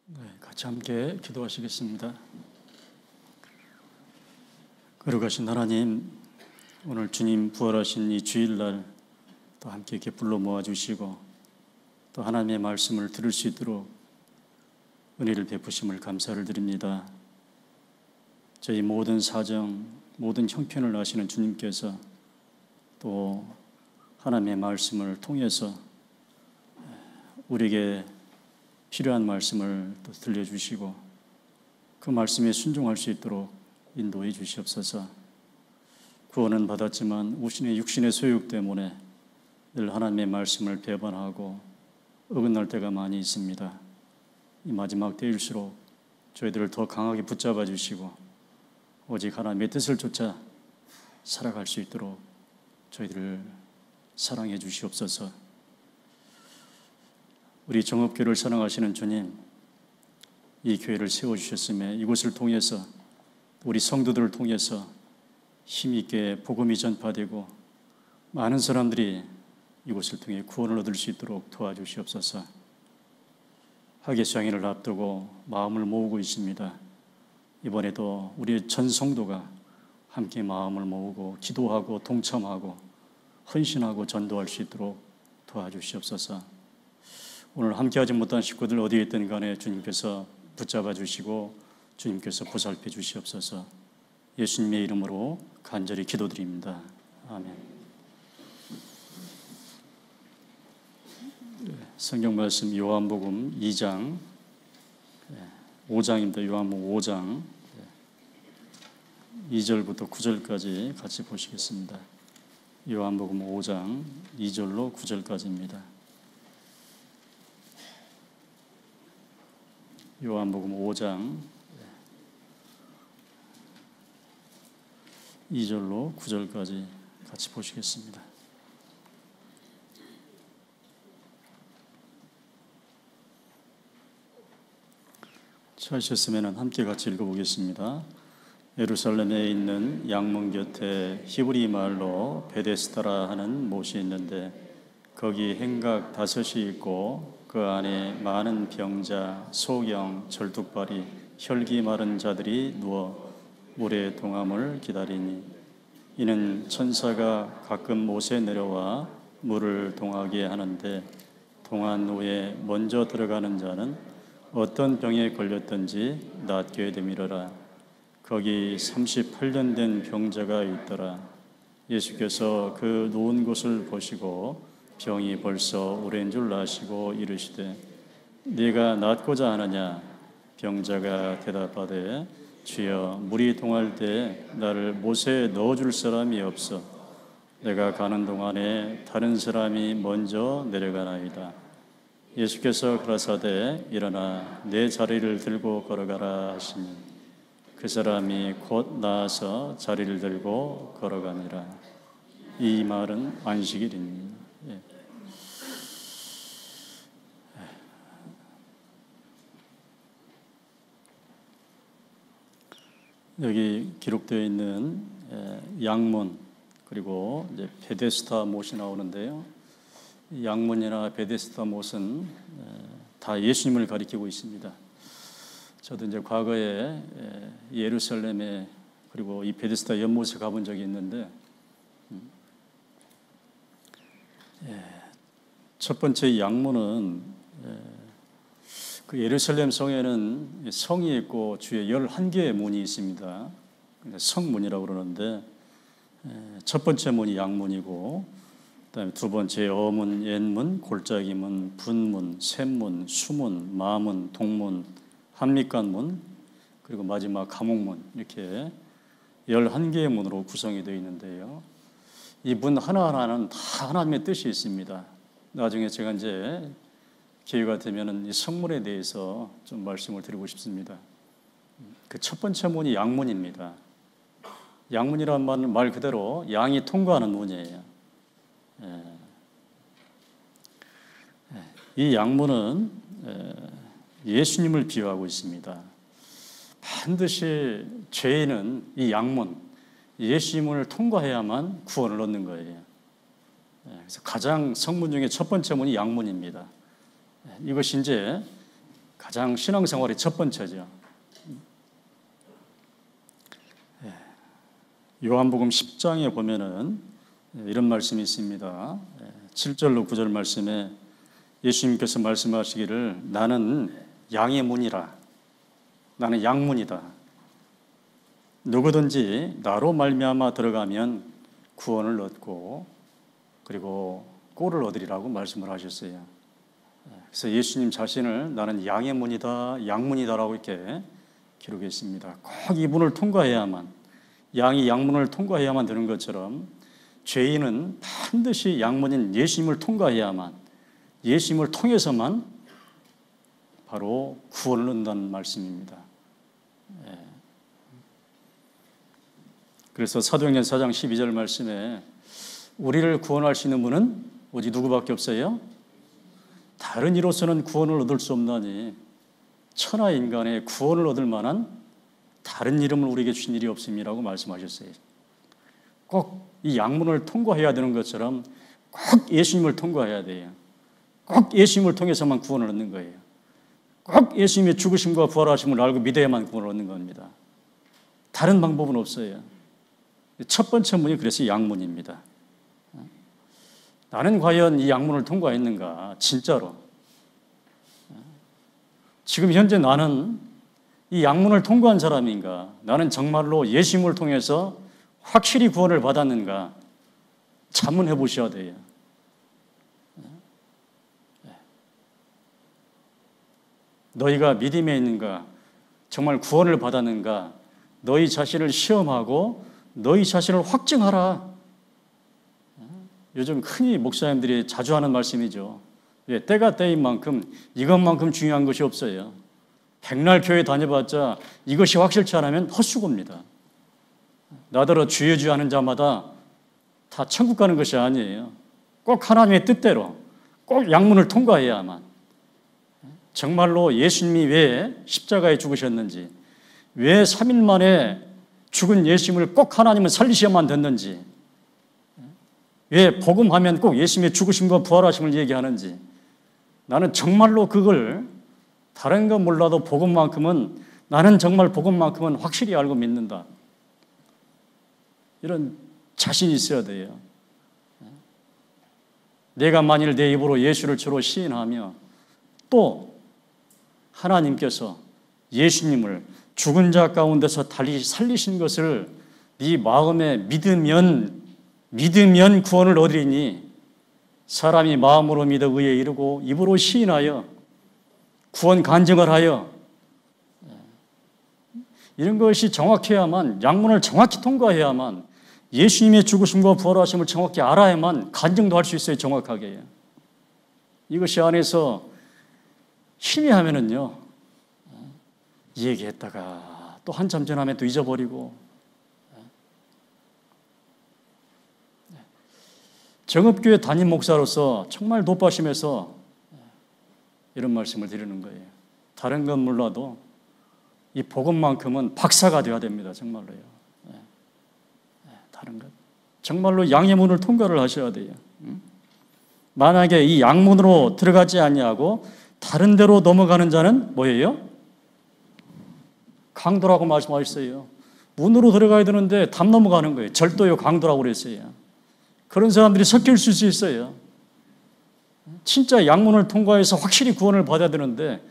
네, 같이 함께 기도하시겠습니다. 거룩하신 하나님, 오늘 주님 부활하신 이 주일날 또 함께 이렇게 불러 모아주시고 또 하나님의 말씀을 들을 수 있도록 은혜를 베푸심을 감사를 드립니다. 저희 모든 사정, 모든 형편을 아시는 주님께서 또 하나님의 말씀을 통해서 우리에게 필요한 말씀을 또 들려주시고 그 말씀에 순종할 수 있도록 인도해 주시옵소서. 구원은 받았지만 우신의 육신의 소욕 때문에 늘 하나님의 말씀을 배반하고 어긋날 때가 많이 있습니다. 이 마지막 때일수록 저희들을 더 강하게 붙잡아 주시고 오직 하나님의 뜻을 쫓아 살아갈 수 있도록 저희들을 사랑해 주시옵소서. 우리 정읍교회를 사랑하시는 주님, 이 교회를 세워주셨음에 이곳을 통해서 우리 성도들을 통해서 힘있게 복음이 전파되고 많은 사람들이 이곳을 통해 구원을 얻을 수 있도록 도와주시옵소서. 학예 수양회를 앞두고 마음을 모으고 있습니다. 이번에도 우리 전 성도가 함께 마음을 모으고 기도하고 동참하고 헌신하고 전도할 수 있도록 도와주시옵소서. 오늘 함께하지 못한 식구들 어디에 있든 간에 주님께서 붙잡아 주시고 주님께서 보살펴 주시옵소서. 예수님의 이름으로 간절히 기도드립니다. 아멘. 성경 말씀 요한복음 2장 5장입니다. 요한복음 5장 2절부터 9절까지 같이 보시겠습니다. 요한복음 5장 2절로 9절까지입니다. 요한복음 5장 2절로 9절까지 같이 보시겠습니다. 찾으셨으면 함께 같이 읽어보겠습니다. 예루살렘에 있는 양문 곁에 히브리 말로 베데스다라 하는 못이 있는데 거기 행각 5이 있고 그 안에 많은 병자, 소경, 절뚝발이, 혈기 마른 자들이 누워 물의 동함을 기다리니 이는 천사가 가끔 못에 내려와 물을 동하게 하는데 동한 후에 먼저 들어가는 자는 어떤 병에 걸렸든지 낫게 되미러라. 거기 38년 된 병자가 있더라. 예수께서 그 누운 곳을 보시고 병이 벌써 오랜 줄 아시고 이르시되 네가 낫고자 하느냐? 병자가 대답하되 주여 물이 동할 때 나를 못에 넣어줄 사람이 없어 내가 가는 동안에 다른 사람이 먼저 내려가나이다. 예수께서 가라사대 일어나 내 자리를 들고 걸어가라 하시니 그 사람이 곧 나아서 자리를 들고 걸어가니라. 이 말은 안식일이니. 여기 기록되어 있는 양문 그리고 이제 베데스다 못이 나오는데요. 양문이나 베데스다 못은 다 예수님을 가리키고 있습니다. 저도 이제 과거에 예루살렘에 그리고 이 베데스다 연못에 가본 적이 있는데 첫 번째 양문은 그 예루살렘 성에는 성이 있고 주에 11개의 문이 있습니다. 성문이라고 그러는데 첫 번째 문이 양문이고 그다음에 두 번째 어문, 옛문, 골짜기문, 분문, 샘문, 수문, 마문, 동문, 한밑간문 그리고 마지막 감옥문 이렇게 11개의 문으로 구성이 되어 있는데요. 이 문 하나하나는 다 하나님의 뜻이 있습니다. 나중에 제가 이제 기회가 되면은 이 성문에 대해서 좀 말씀을 드리고 싶습니다. 그 첫 번째 문이 양문입니다. 양문이라는 말 그대로 양이 통과하는 문이에요. 이 양문은 예수님을 비유하고 있습니다. 반드시 죄인은 이 양문, 예수님을 통과해야만 구원을 얻는 거예요. 그래서 가장 성문 중에 첫 번째 문이 양문입니다. 이것이 이제 가장 신앙생활의 첫 번째죠. 요한복음 10장에 보면은 이런 말씀이 있습니다. 7절로 9절 말씀에 예수님께서 말씀하시기를 나는 양의 문이라. 나는 양문이다. 누구든지 나로 말미암아 들어가면 구원을 얻고 그리고 꼴을 얻으리라고 말씀을 하셨어요. 그래서 예수님 자신을 나는 양의 문이다, 양문이다라고 이렇게 기록했습니다. 꼭 이 문을 통과해야만, 양이 양문을 통과해야만 되는 것처럼 죄인은 반드시 양문인 예수님을 통과해야만, 예수님을 통해서만 바로 구원을 얻는다는 말씀입니다. 그래서 사도행전 4장 12절 말씀에 우리를 구원할 수 있는 분은 오직 누구밖에 없어요? 다른 이로서는 구원을 얻을 수 없나니 천하 인간의 구원을 얻을 만한 다른 이름을 우리에게 주신 일이 없음이라고 말씀하셨어요. 꼭 이 양문을 통과해야 되는 것처럼 꼭 예수님을 통과해야 돼요. 꼭 예수님을 통해서만 구원을 얻는 거예요. 꼭 예수님의 죽으심과 부활하심을 알고 믿어야만 구원을 얻는 겁니다. 다른 방법은 없어요. 첫 번째 문이 그래서 양문입니다. 나는 과연 이 양문을 통과했는가? 진짜로. 지금 현재 나는 이 양문을 통과한 사람인가? 나는 정말로 예수님을 통해서 확실히 구원을 받았는가? 자문해 보셔야 돼요. 너희가 믿음에 있는가? 정말 구원을 받았는가? 너희 자신을 시험하고 너희 자신을 확증하라. 요즘 흔히 목사님들이 자주 하는 말씀이죠. 때가 때인 만큼 이것만큼 중요한 것이 없어요. 백날 교회 다녀봤자 이것이 확실치 않으면 헛수고입니다. 나더러 주여 주여 하는 자마다 다 천국 가는 것이 아니에요. 꼭 하나님의 뜻대로 꼭 양문을 통과해야만, 정말로 예수님이 왜 십자가에 죽으셨는지, 왜 3일 만에 죽은 예수님을 꼭 하나님은 살리셔야만 됐는지, 왜 복음하면 꼭 예수님의 죽으심과 부활하심을 얘기하는지, 나는 정말로 그걸 다른 건 몰라도 복음만큼은, 나는 정말 복음만큼은 확실히 알고 믿는다. 이런 자신이 있어야 돼요. 내가 만일 내 입으로 예수를 주로 시인하며 또 하나님께서 예수님을 죽은 자 가운데서 달리 살리신 것을 네 마음에 믿으면 구원을 얻으리니 사람이 마음으로 믿어 의에 이르고 입으로 시인하여 구원 간증을 하여, 이런 것이 정확해야만, 양문을 정확히 통과해야만, 예수님의 죽으심과 부활하심을 정확히 알아야만 간증도 할 수 있어요. 정확하게. 이것이 안에서 희미하면은요, 이 얘기했다가 또 한참 지나면 또 잊어버리고. 정읍교회 담임 목사로서 정말 높아심에서 이런 말씀을 드리는 거예요. 다른 건 몰라도 이 복음만큼은 박사가 되어야 됩니다. 정말로요. 다른 것. 정말로 양의 문을 통과를 하셔야 돼요. 만약에 이 양문으로 들어가지 아니하고 다른 데로 넘어가는 자는 뭐예요? 강도라고 말씀하셨어요. 문으로 들어가야 되는데 담 넘어가는 거예요. 절도요, 강도라고 그랬어요. 그런 사람들이 섞일 수 있어요. 진짜 양문을 통과해서 확실히 구원을 받아야 되는데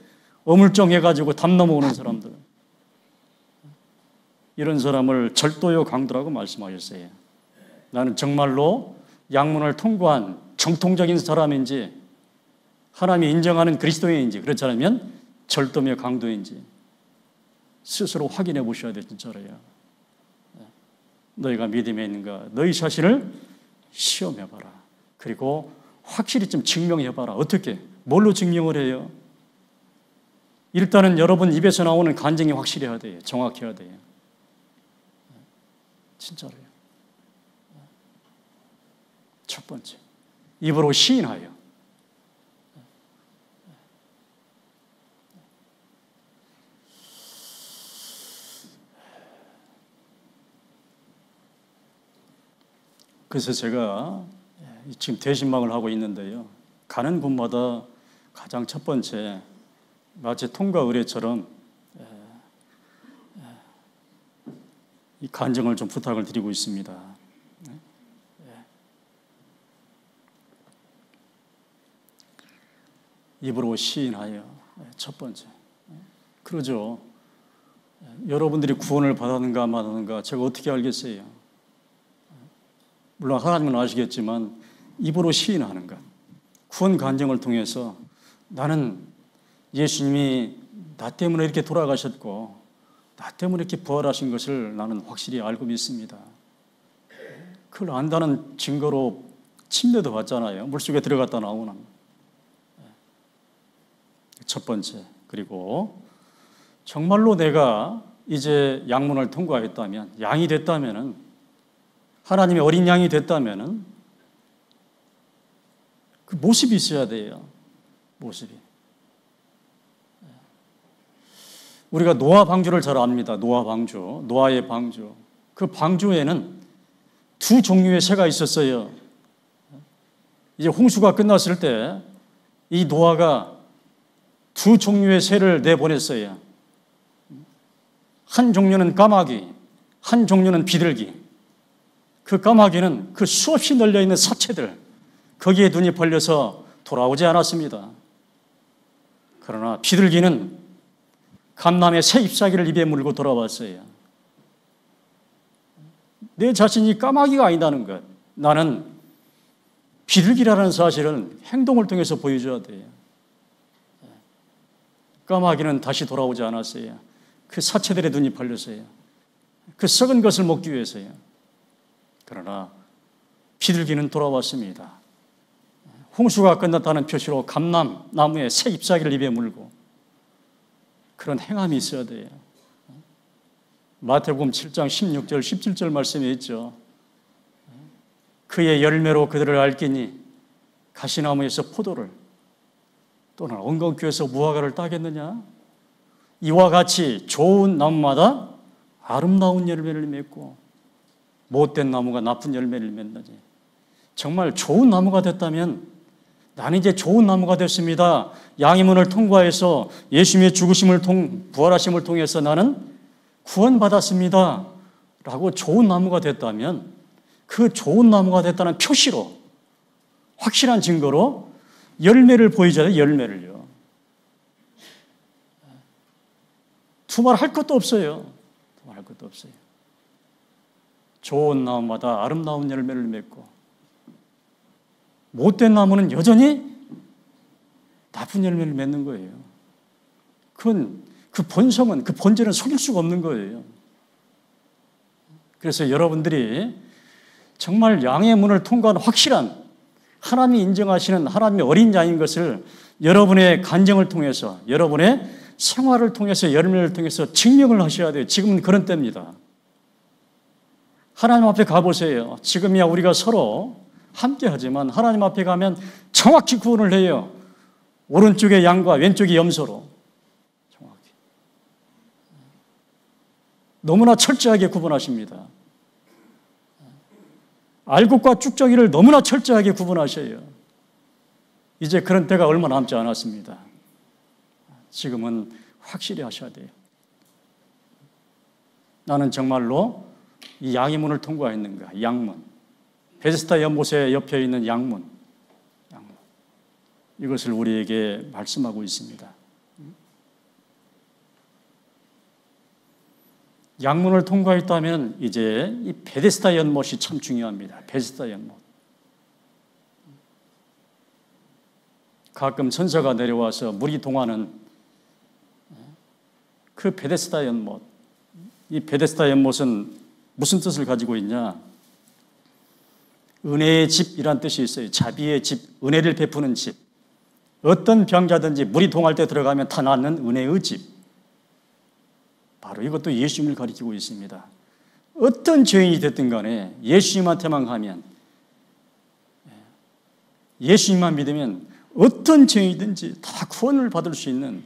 어물쩡해가지고 담 넘어오는 사람들, 이런 사람을 절도요, 강도라고 말씀하셨어요. 나는 정말로 양문을 통과한 정통적인 사람인지, 하나님이 인정하는 그리스도인인지, 그렇지 않으면 절도며 강도인지 스스로 확인해 보셔야 돼요. 진짜로요. 너희가 믿음에 있는가? 너희 자신을 시험해봐라. 그리고 확실히 좀 증명해봐라. 어떻게? 뭘로 증명을 해요? 일단은 여러분 입에서 나오는 간증이 확실해야 돼요. 정확해야 돼요. 진짜로요. 첫 번째, 입으로 시인하여. 그래서 제가 지금 대신방을 하고 있는데요, 가는 곳마다 가장 첫 번째 마치 통과 의례처럼 이 간증을 좀 부탁을 드리고 있습니다. 입으로 시인하여. 첫 번째. 그러죠. 여러분들이 구원을 받았는가 안 받았는가 제가 어떻게 알겠어요? 물론 하나님은 아시겠지만 입으로 시인하는 것. 구원 간증을 통해서 나는 예수님이 나 때문에 이렇게 돌아가셨고 나 때문에 이렇게 부활하신 것을 나는 확실히 알고 믿습니다. 그걸 안다는 증거로 침례도 받잖아요. 물속에 들어갔다 나오는. 첫 번째. 그리고 정말로 내가 이제 양문을 통과했다면, 양이 됐다면, 하나님의 어린 양이 됐다면 그 모습이 있어야 돼요. 모습이. 우리가 노아 방주를 잘 압니다. 노아 방주, 노아의 방주. 그 방주에는 두 종류의 새가 있었어요. 이제 홍수가 끝났을 때 이 노아가 두 종류의 새를 내보냈어요. 한 종류는 까마귀, 한 종류는 비둘기. 그 까마귀는 그 수없이 널려있는 사체들, 거기에 눈이 벌려서 돌아오지 않았습니다. 그러나 비둘기는 감람의 새 잎사귀를 입에 물고 돌아왔어요. 내 자신이 까마귀가 아니다는 것, 나는 비둘기라는 사실을 행동을 통해서 보여줘야 돼요. 까마귀는 다시 돌아오지 않았어요. 그 사체들의 눈이 벌렸어요. 그 썩은 것을 먹기 위해서요. 그러나 비둘기는 돌아왔습니다. 홍수가 끝났다는 표시로 감람 나무에 새 잎사귀를 입에 물고 그런 행함이 있어야 돼요. 마태복음 7장 16절 17절 말씀에 있죠. 그의 열매로 그들을 알기니 가시나무에서 포도를 또는 엉겅퀴에서 무화과를 따겠느냐? 이와 같이 좋은 나무마다 아름다운 열매를 맺고 못된 나무가 나쁜 열매를 맺느니. 정말 좋은 나무가 됐다면 나는 이제 좋은 나무가 됐습니다. 양의문을 통과해서 예수님의 죽으심을 부활하심을 통해서 나는 구원받았습니다. 라고 좋은 나무가 됐다면 그 좋은 나무가 됐다는 표시로 확실한 증거로 열매를 보여줘야 돼요. 열매를요. 두말할 것도 없어요. 두말할 것도 없어요. 좋은 나무마다 아름다운 열매를 맺고 못된 나무는 여전히 나쁜 열매를 맺는 거예요. 그건 그 본성은, 그 본질은 속일 수가 없는 거예요. 그래서 여러분들이 정말 양의 문을 통과한 확실한 하나님이 인정하시는 하나님의 어린 양인 것을 여러분의 간증을 통해서, 여러분의 생활을 통해서, 열매를 통해서 증명을 하셔야 돼요. 지금은 그런 때입니다. 하나님 앞에 가보세요. 지금이야 우리가 서로 함께 하지만 하나님 앞에 가면 정확히 구분을 해요. 오른쪽의 양과 왼쪽의 염소로. 정확히. 너무나 철저하게 구분하십니다. 알곡과 쭉정이를 너무나 철저하게 구분하셔요. 이제 그런 때가 얼마 남지 않았습니다. 지금은 확실히 하셔야 돼요. 나는 정말로 이 양의 문을 통과했는가? 양문. 베데스다 연못에 옆에 있는 양문. 이것을 우리에게 말씀하고 있습니다. 양문을 통과했다면 이제 이 베데스다 연못이 참 중요합니다. 베데스다 연못. 가끔 천사가 내려와서 물이 동하는 그 베데스다 연못. 이 베데스다 연못은 무슨 뜻을 가지고 있냐? 은혜의 집이란 뜻이 있어요. 자비의 집, 은혜를 베푸는 집. 어떤 병자든지 물이 동할 때 들어가면 다 낫는 은혜의 집. 바로 이것도 예수님을 가리키고 있습니다. 어떤 죄인이 됐든 간에 예수님한테만 가면, 예수님만 믿으면 어떤 죄인이든지 다 구원을 받을 수 있는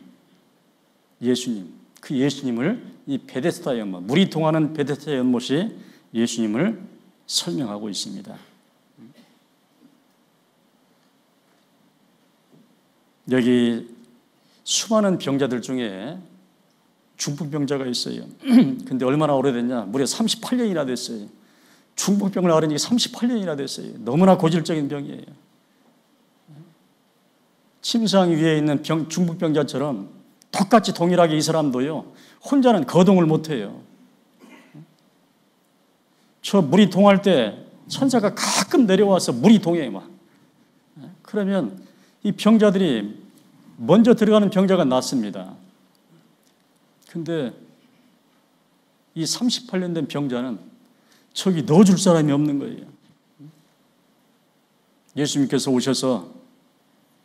예수님, 그 예수님을 이 베데스다 연못, 물이 동하는 베데스다 연못이 예수님을 설명하고 있습니다. 여기 수많은 병자들 중에 중풍병자가 있어요. 근데 얼마나 오래됐냐? 무려 38년이나 됐어요. 중풍병을 앓은 지 38년이나 됐어요. 너무나 고질적인 병이에요. 침상 위에 있는 중풍병자처럼 똑같이 동일하게 이 사람도요, 혼자는 거동을 못해요. 저 물이 동할 때 천사가 가끔 내려와서 물이 동해요, 막. 그러면 이 병자들이 먼저 들어가는 병자가 낫습니다. 근데 이 38년 된 병자는 저기 넣어줄 사람이 없는 거예요. 예수님께서 오셔서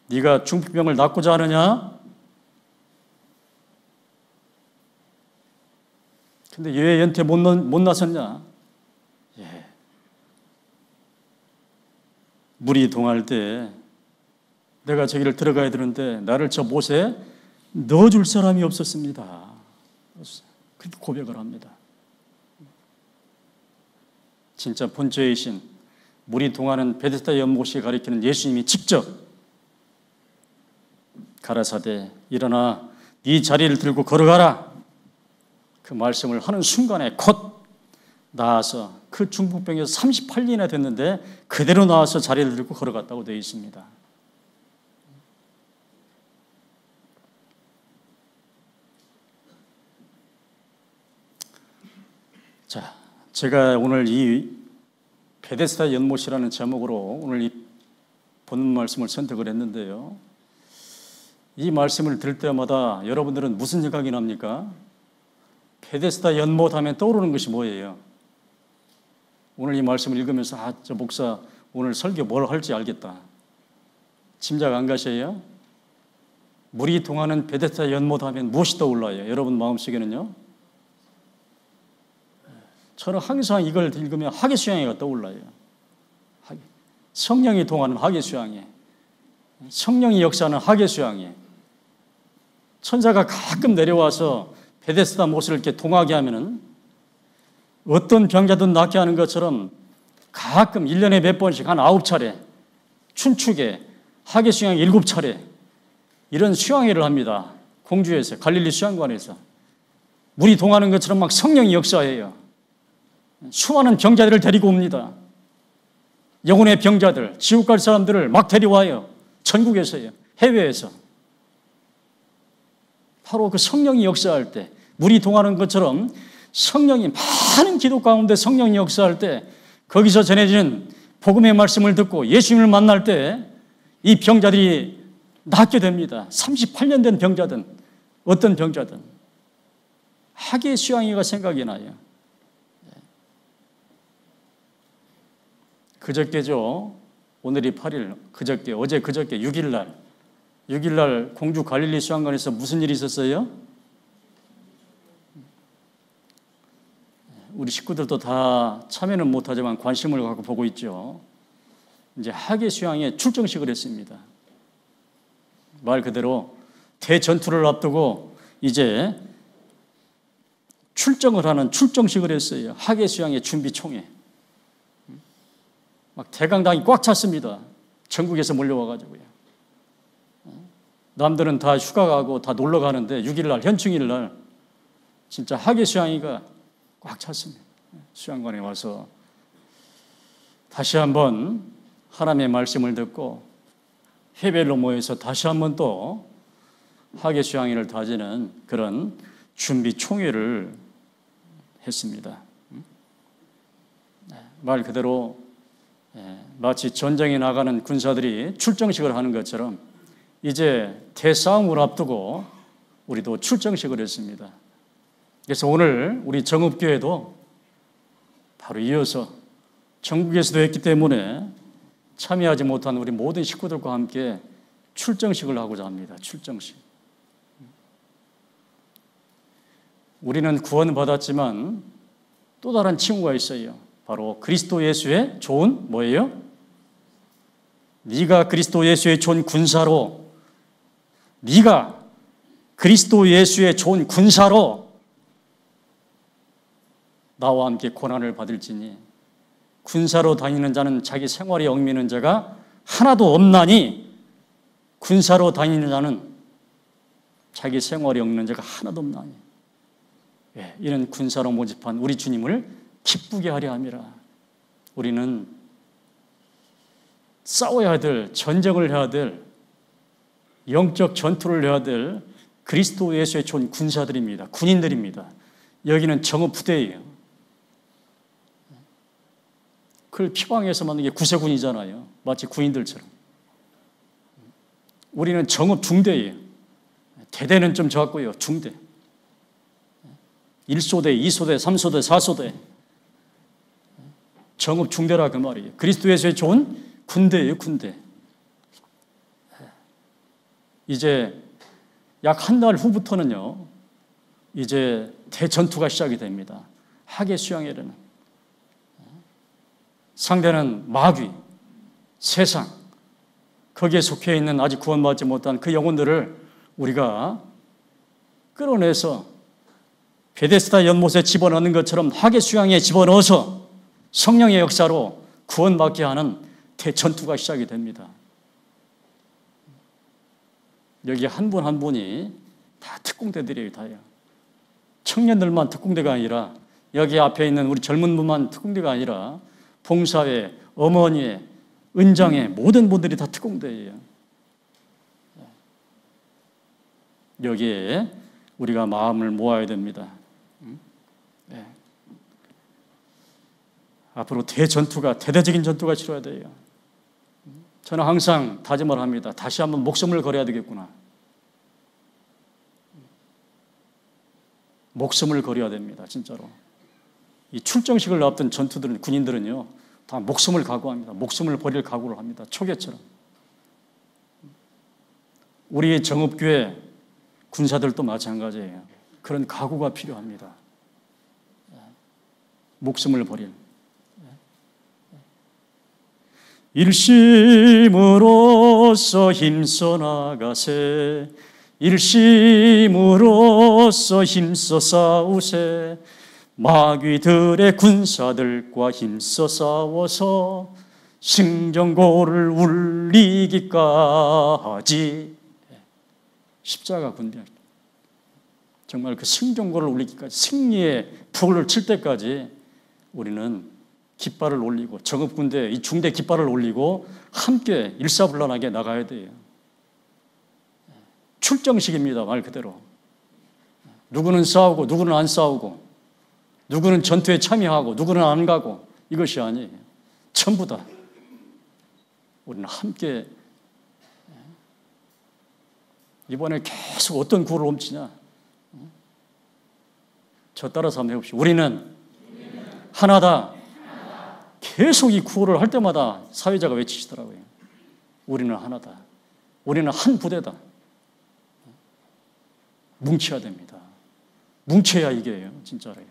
네가 중풍병을 낫고자 하느냐? 근데 왜 얘한테 못 나섰냐? 예. 물이 동할 때 내가 저기를 들어가야 되는데 나를 저 못에 넣어줄 사람이 없었습니다. 그렇게 고백을 합니다. 진짜 본처의 신, 물이 동하는 베데스다 연못이 가리키는 예수님이 직접 가라사대 일어나 네 자리를 들고 걸어가라. 그 말씀을 하는 순간에 곧 나와서 그 중풍병에서 38년이나 됐는데 그대로 나와서 자리를 들고 걸어갔다고 되어 있습니다. 자, 제가 오늘 이 베데스다 연못이라는 제목으로 오늘 이 본문 말씀을 선택을 했는데요. 이 말씀을 들을 때마다 여러분들은 무슨 생각이 납니까? 베데스다 연못 하면 떠오르는 것이 뭐예요? 오늘 이 말씀을 읽으면서 저 목사 오늘 설교 뭘 할지 알겠다. 짐작 안 가셔요? 물이 동하는 베데스다 연못 하면 무엇이 떠올라요? 여러분 마음속에는요? 저는 항상 이걸 읽으면 하계수양회가 떠올라요. 성령이 동하는 하계수양회, 성령이 역사하는 하계수양회. 천사가 가끔 내려와서 베데스다 못을 이렇게 동하게 하면은 어떤 병자든 낫게 하는 것처럼 가끔 1년에 몇 번씩 한 9차례 춘축에 하계수양 7차례 이런 수양회를 합니다. 공주에서 갈릴리 수양관에서 물이 동하는 것처럼 막 성령이 역사해요. 수많은 병자들을 데리고 옵니다. 영혼의 병자들, 지옥 갈 사람들을 막 데려와요. 전국에서요, 해외에서. 바로 그 성령이 역사할 때, 물이 동하는 것처럼 성령이 많은 기도 가운데 성령이 역사할 때 거기서 전해지는 복음의 말씀을 듣고 예수님을 만날 때 이 병자들이 낫게 됩니다. 38년 된 병자든 어떤 병자든 하계수양회가 생각이 나요. 그저께죠. 오늘이 8일, 그저께, 어제 그저께 6일날 공주 갈릴리 수양관에서 무슨 일이 있었어요? 우리 식구들도 다 참여는 못하지만 관심을 갖고 보고 있죠. 이제 하계수양에 출정식을 했습니다. 말 그대로 대전투를 앞두고 이제 출정을 하는 출정식을 했어요. 하계수양의 준비총회. 막 대강당이 꽉 찼습니다. 전국에서 몰려와가지고요. 남들은 다 휴가 가고 다 놀러 가는데 6일날 현충일날 진짜 하계수양회가 꽉 찼습니다. 수양관에 와서 다시 한번 하나님의 말씀을 듣고 회별로 모여서 다시 한번 또 하계수양회를 다지는 그런 준비 총회를 했습니다. 말 그대로 마치 전쟁에 나가는 군사들이 출정식을 하는 것처럼 이제 대싸움을 앞두고 우리도 출정식을 했습니다. 그래서 오늘 우리 정읍교회도 바로 이어서 전국에서도 했기 때문에 참여하지 못한 우리 모든 식구들과 함께 출정식을 하고자 합니다. 출정식. 우리는 구원받았지만 또 다른 칭호가 있어요. 바로 그리스도 예수의 좋은 뭐예요? 네가 그리스도 예수의 좋은 군사로, 네가 그리스도 예수의 좋은 군사로 나와 함께 고난을 받을지니 군사로 다니는 자는 자기 생활에 얽매이는 자가 하나도 없나니 군사로 다니는 자는 자기 생활에 엮는 자가 하나도 없나니. 예, 이런 군사로 모집한 우리 주님을 기쁘게 하려 함이라. 우리는 싸워야 될, 전쟁을 해야 될, 영적 전투를 해야 될 그리스도 예수의 좋은 군사들입니다. 군인들입니다. 여기는 정읍부대예요. 그걸 피방에서 만든 게 구세군이잖아요. 마치 군인들처럼. 우리는 정읍 중대예요. 대대는 좀 적고요. 중대. 1소대, 2소대, 3소대, 4소대. 정읍 중대라 그 말이에요. 그리스도 예수의 좋은 군대예요. 군대. 이제 약 한 달 후부터는요, 이제 대전투가 시작이 됩니다. 하계 수양회라는. 상대는 마귀, 세상, 거기에 속해 있는 아직 구원받지 못한 그 영혼들을 우리가 끌어내서 베데스다 연못에 집어넣는 것처럼 하계 수양에 집어넣어서 성령의 역사로 구원받게 하는 대전투가 시작이 됩니다. 여기 한 분 한 분이 다 특공대들이에요. 다요. 청년들만 특공대가 아니라 여기 앞에 있는 우리 젊은 분만 특공대가 아니라 봉사회, 어머니회, 은장회 모든 분들이 다 특공대예요. 여기에 우리가 마음을 모아야 됩니다. 네. 앞으로 대전투가, 대대적인 전투가 치러야 돼요. 저는 항상 다짐을 합니다. 다시 한번 목숨을 걸어야 되겠구나. 목숨을 걸어야 됩니다. 진짜로. 이 출정식을 앞둔 전투들은, 군인들은요, 다 목숨을 각오합니다. 목숨을 버릴 각오를 합니다. 초계처럼. 우리의 정읍교회 군사들도 마찬가지예요. 그런 각오가 필요합니다. 목숨을 버릴. 일심으로써 힘써 나가세. 일심으로써 힘써 싸우세. 마귀들의 군사들과 힘써 싸워서 승전고를 울리기까지. 십자가 군대. 정말 그 승전고를 울리기까지, 승리의 불을 칠 때까지 우리는 깃발을 올리고, 정읍군대 이 중대 깃발을 올리고 함께 일사불란하게 나가야 돼요. 출정식입니다. 말 그대로. 누구는 싸우고 누구는 안 싸우고, 누구는 전투에 참여하고 누구는 안 가고, 이것이 아니에요. 전부 다 우리는 함께. 이번에 계속 어떤 구호를 옮치냐. 저 따라서 한번 해봅시다. 우리는 하나다. 계속 이 구호를 할 때마다 사회자가 외치시더라고요. 우리는 하나다. 우리는 한 부대다. 뭉쳐야 됩니다. 뭉쳐야 이게요. 진짜로요.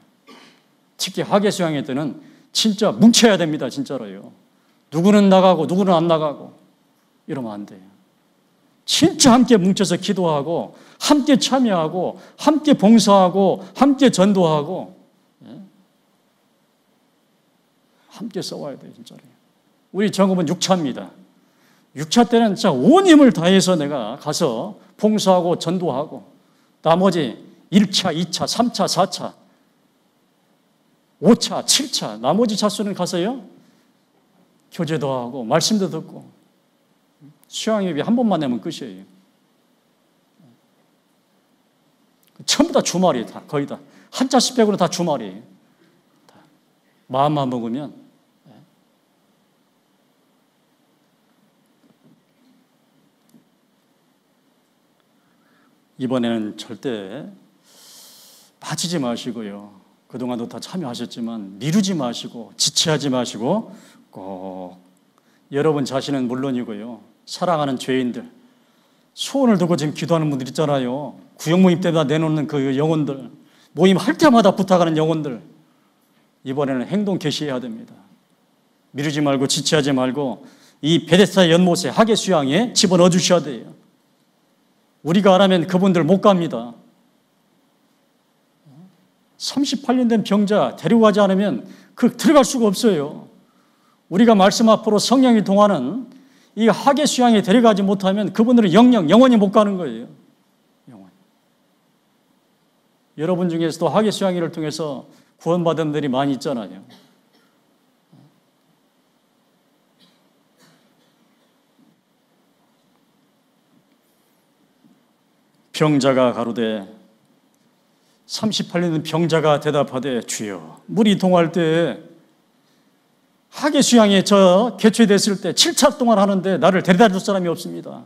특히 하계수양회 때는 진짜 뭉쳐야 됩니다. 진짜로요. 누구는 나가고 누구는 안 나가고 이러면 안 돼요. 진짜 함께 뭉쳐서 기도하고 함께 참여하고 함께 봉사하고 함께 전도하고 함께 싸워야 돼요. 진짜로. 우리 정읍은 6차입니다. 6차 때는 진짜 온 힘을 다해서 내가 가서 봉사하고 전도하고, 나머지 1차, 2차, 3차, 4차, 5차, 7차 나머지 차수는 가서요 교제도 하고 말씀도 듣고, 수양예배 한 번만 내면 끝이에요. 전부 다 주말이에요. 다 거의 다. 한 차씩 빼고는 다 주말이에요. 다. 마음만 먹으면. 이번에는 절대 빠지지 마시고요. 그동안도 다 참여하셨지만 미루지 마시고 지체하지 마시고 꼭 여러분 자신은 물론이고요. 사랑하는 죄인들, 소원을 두고 지금 기도하는 분들 있잖아요. 구역 모임 때마다 내놓는 그 영혼들, 모임할 때마다 부탁하는 영혼들, 이번에는 행동 개시해야 됩니다. 미루지 말고 지체하지 말고 이 베데스다 연못에 하계 수양에 집어넣어 주셔야 돼요. 우리가 안 하면 그분들 못 갑니다. 38년 된 병자 데리고 가지 않으면 들어갈 수가 없어요. 우리가 말씀 앞으로 성령이 동하는 이 하계 수양에 데려가지 못하면 그분들은 영원히 못 가는 거예요. 영원히. 여러분 중에서도 하계 수양회를 통해서 구원받은 분들이 많이 있잖아요. 병자가 가로되 38년 병자가 대답하되 주여 물이 동할 때 하계 수양에 저 개최됐을 때 7차 동안 하는데 나를 데려다 줄 사람이 없습니다.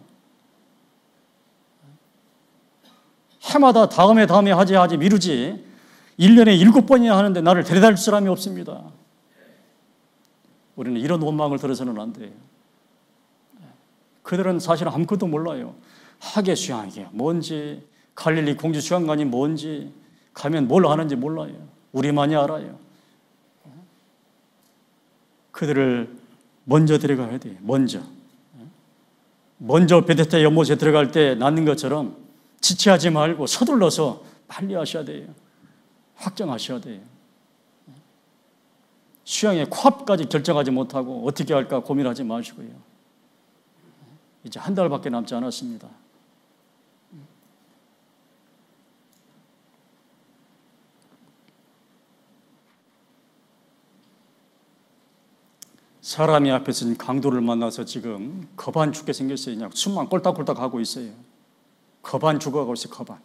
해마다 다음에 하지 미루지 1년에 7번이나 하는데 나를 데려다 줄 사람이 없습니다. 우리는 이런 원망을 들어서는 안 돼요. 그들은 사실 아무것도 몰라요. 하계 수양이 뭔지, 갈릴리 공주 수양관이 뭔지, 가면 뭘 하는지 몰라요. 우리만이 알아요. 그들을 먼저 데려가야 돼요. 먼저 베데스다 연못에 들어갈 때 낳는 것처럼 지체하지 말고 서둘러서 빨리 하셔야 돼요. 확정하셔야 돼요. 수양의 코앞까지 결정하지 못하고 어떻게 할까 고민하지 마시고요. 이제 한 달밖에 남지 않았습니다. 사람이 앞에서 강도를 만나서 지금 겁안 죽게 생겼어요. 그냥 숨만 꼴딱꼴딱 하고 있어요. 겁안 죽어가고 있어요. 겁안.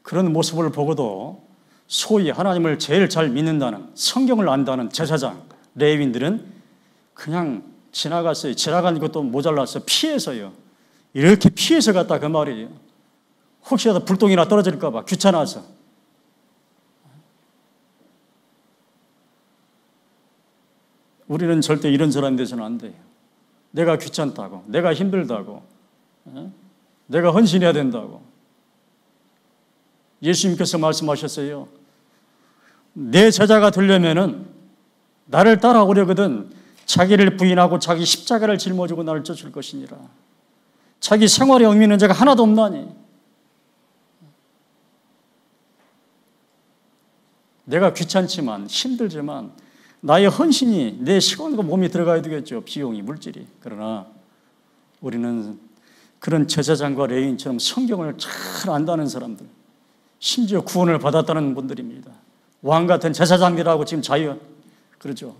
그런 모습을 보고도 소위 하나님을 제일 잘 믿는다는, 성경을 안다는 제사장, 레위인들은 그냥 지나갔어요. 지나간 것도 모자라서 피해서요. 이렇게 피해서 갔다 그 말이에요. 혹시라도 불똥이나 떨어질까 봐 귀찮아서. 우리는 절대 이런 사람이 돼서는 안 돼요. 내가 귀찮다고, 내가 힘들다고, 내가 헌신해야 된다고. 예수님께서 말씀하셨어요. 내 제자가 되려면은 나를 따라오려거든 자기를 부인하고 자기 십자가를 짊어지고 나를 쫓을 것이니라. 자기 생활에 의미는 자가 하나도 없나니. 내가 귀찮지만 힘들지만 나의 헌신이 내 시간과 몸이 들어가야 되겠죠. 비용이, 물질이. 그러나 우리는 그런 제사장과 레위인처럼 성경을 잘 안다는 사람들, 심지어 구원을 받았다는 분들입니다. 왕 같은 제사장들하고 지금 그러죠.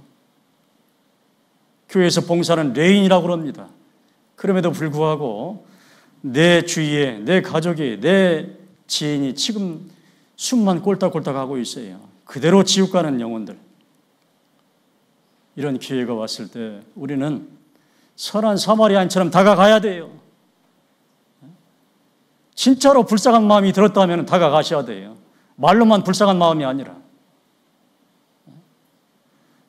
교회에서 봉사하는 레위인이라고 그럽니다. 그럼에도 불구하고 내 주위에 내 가족이, 내 지인이 지금 숨만 꼴딱꼴딱 하고 있어요. 그대로 지옥 가는 영혼들. 이런 기회가 왔을 때 우리는 선한 사마리아인처럼 다가가야 돼요. 진짜로 불쌍한 마음이 들었다면 다가가셔야 돼요. 말로만 불쌍한 마음이 아니라.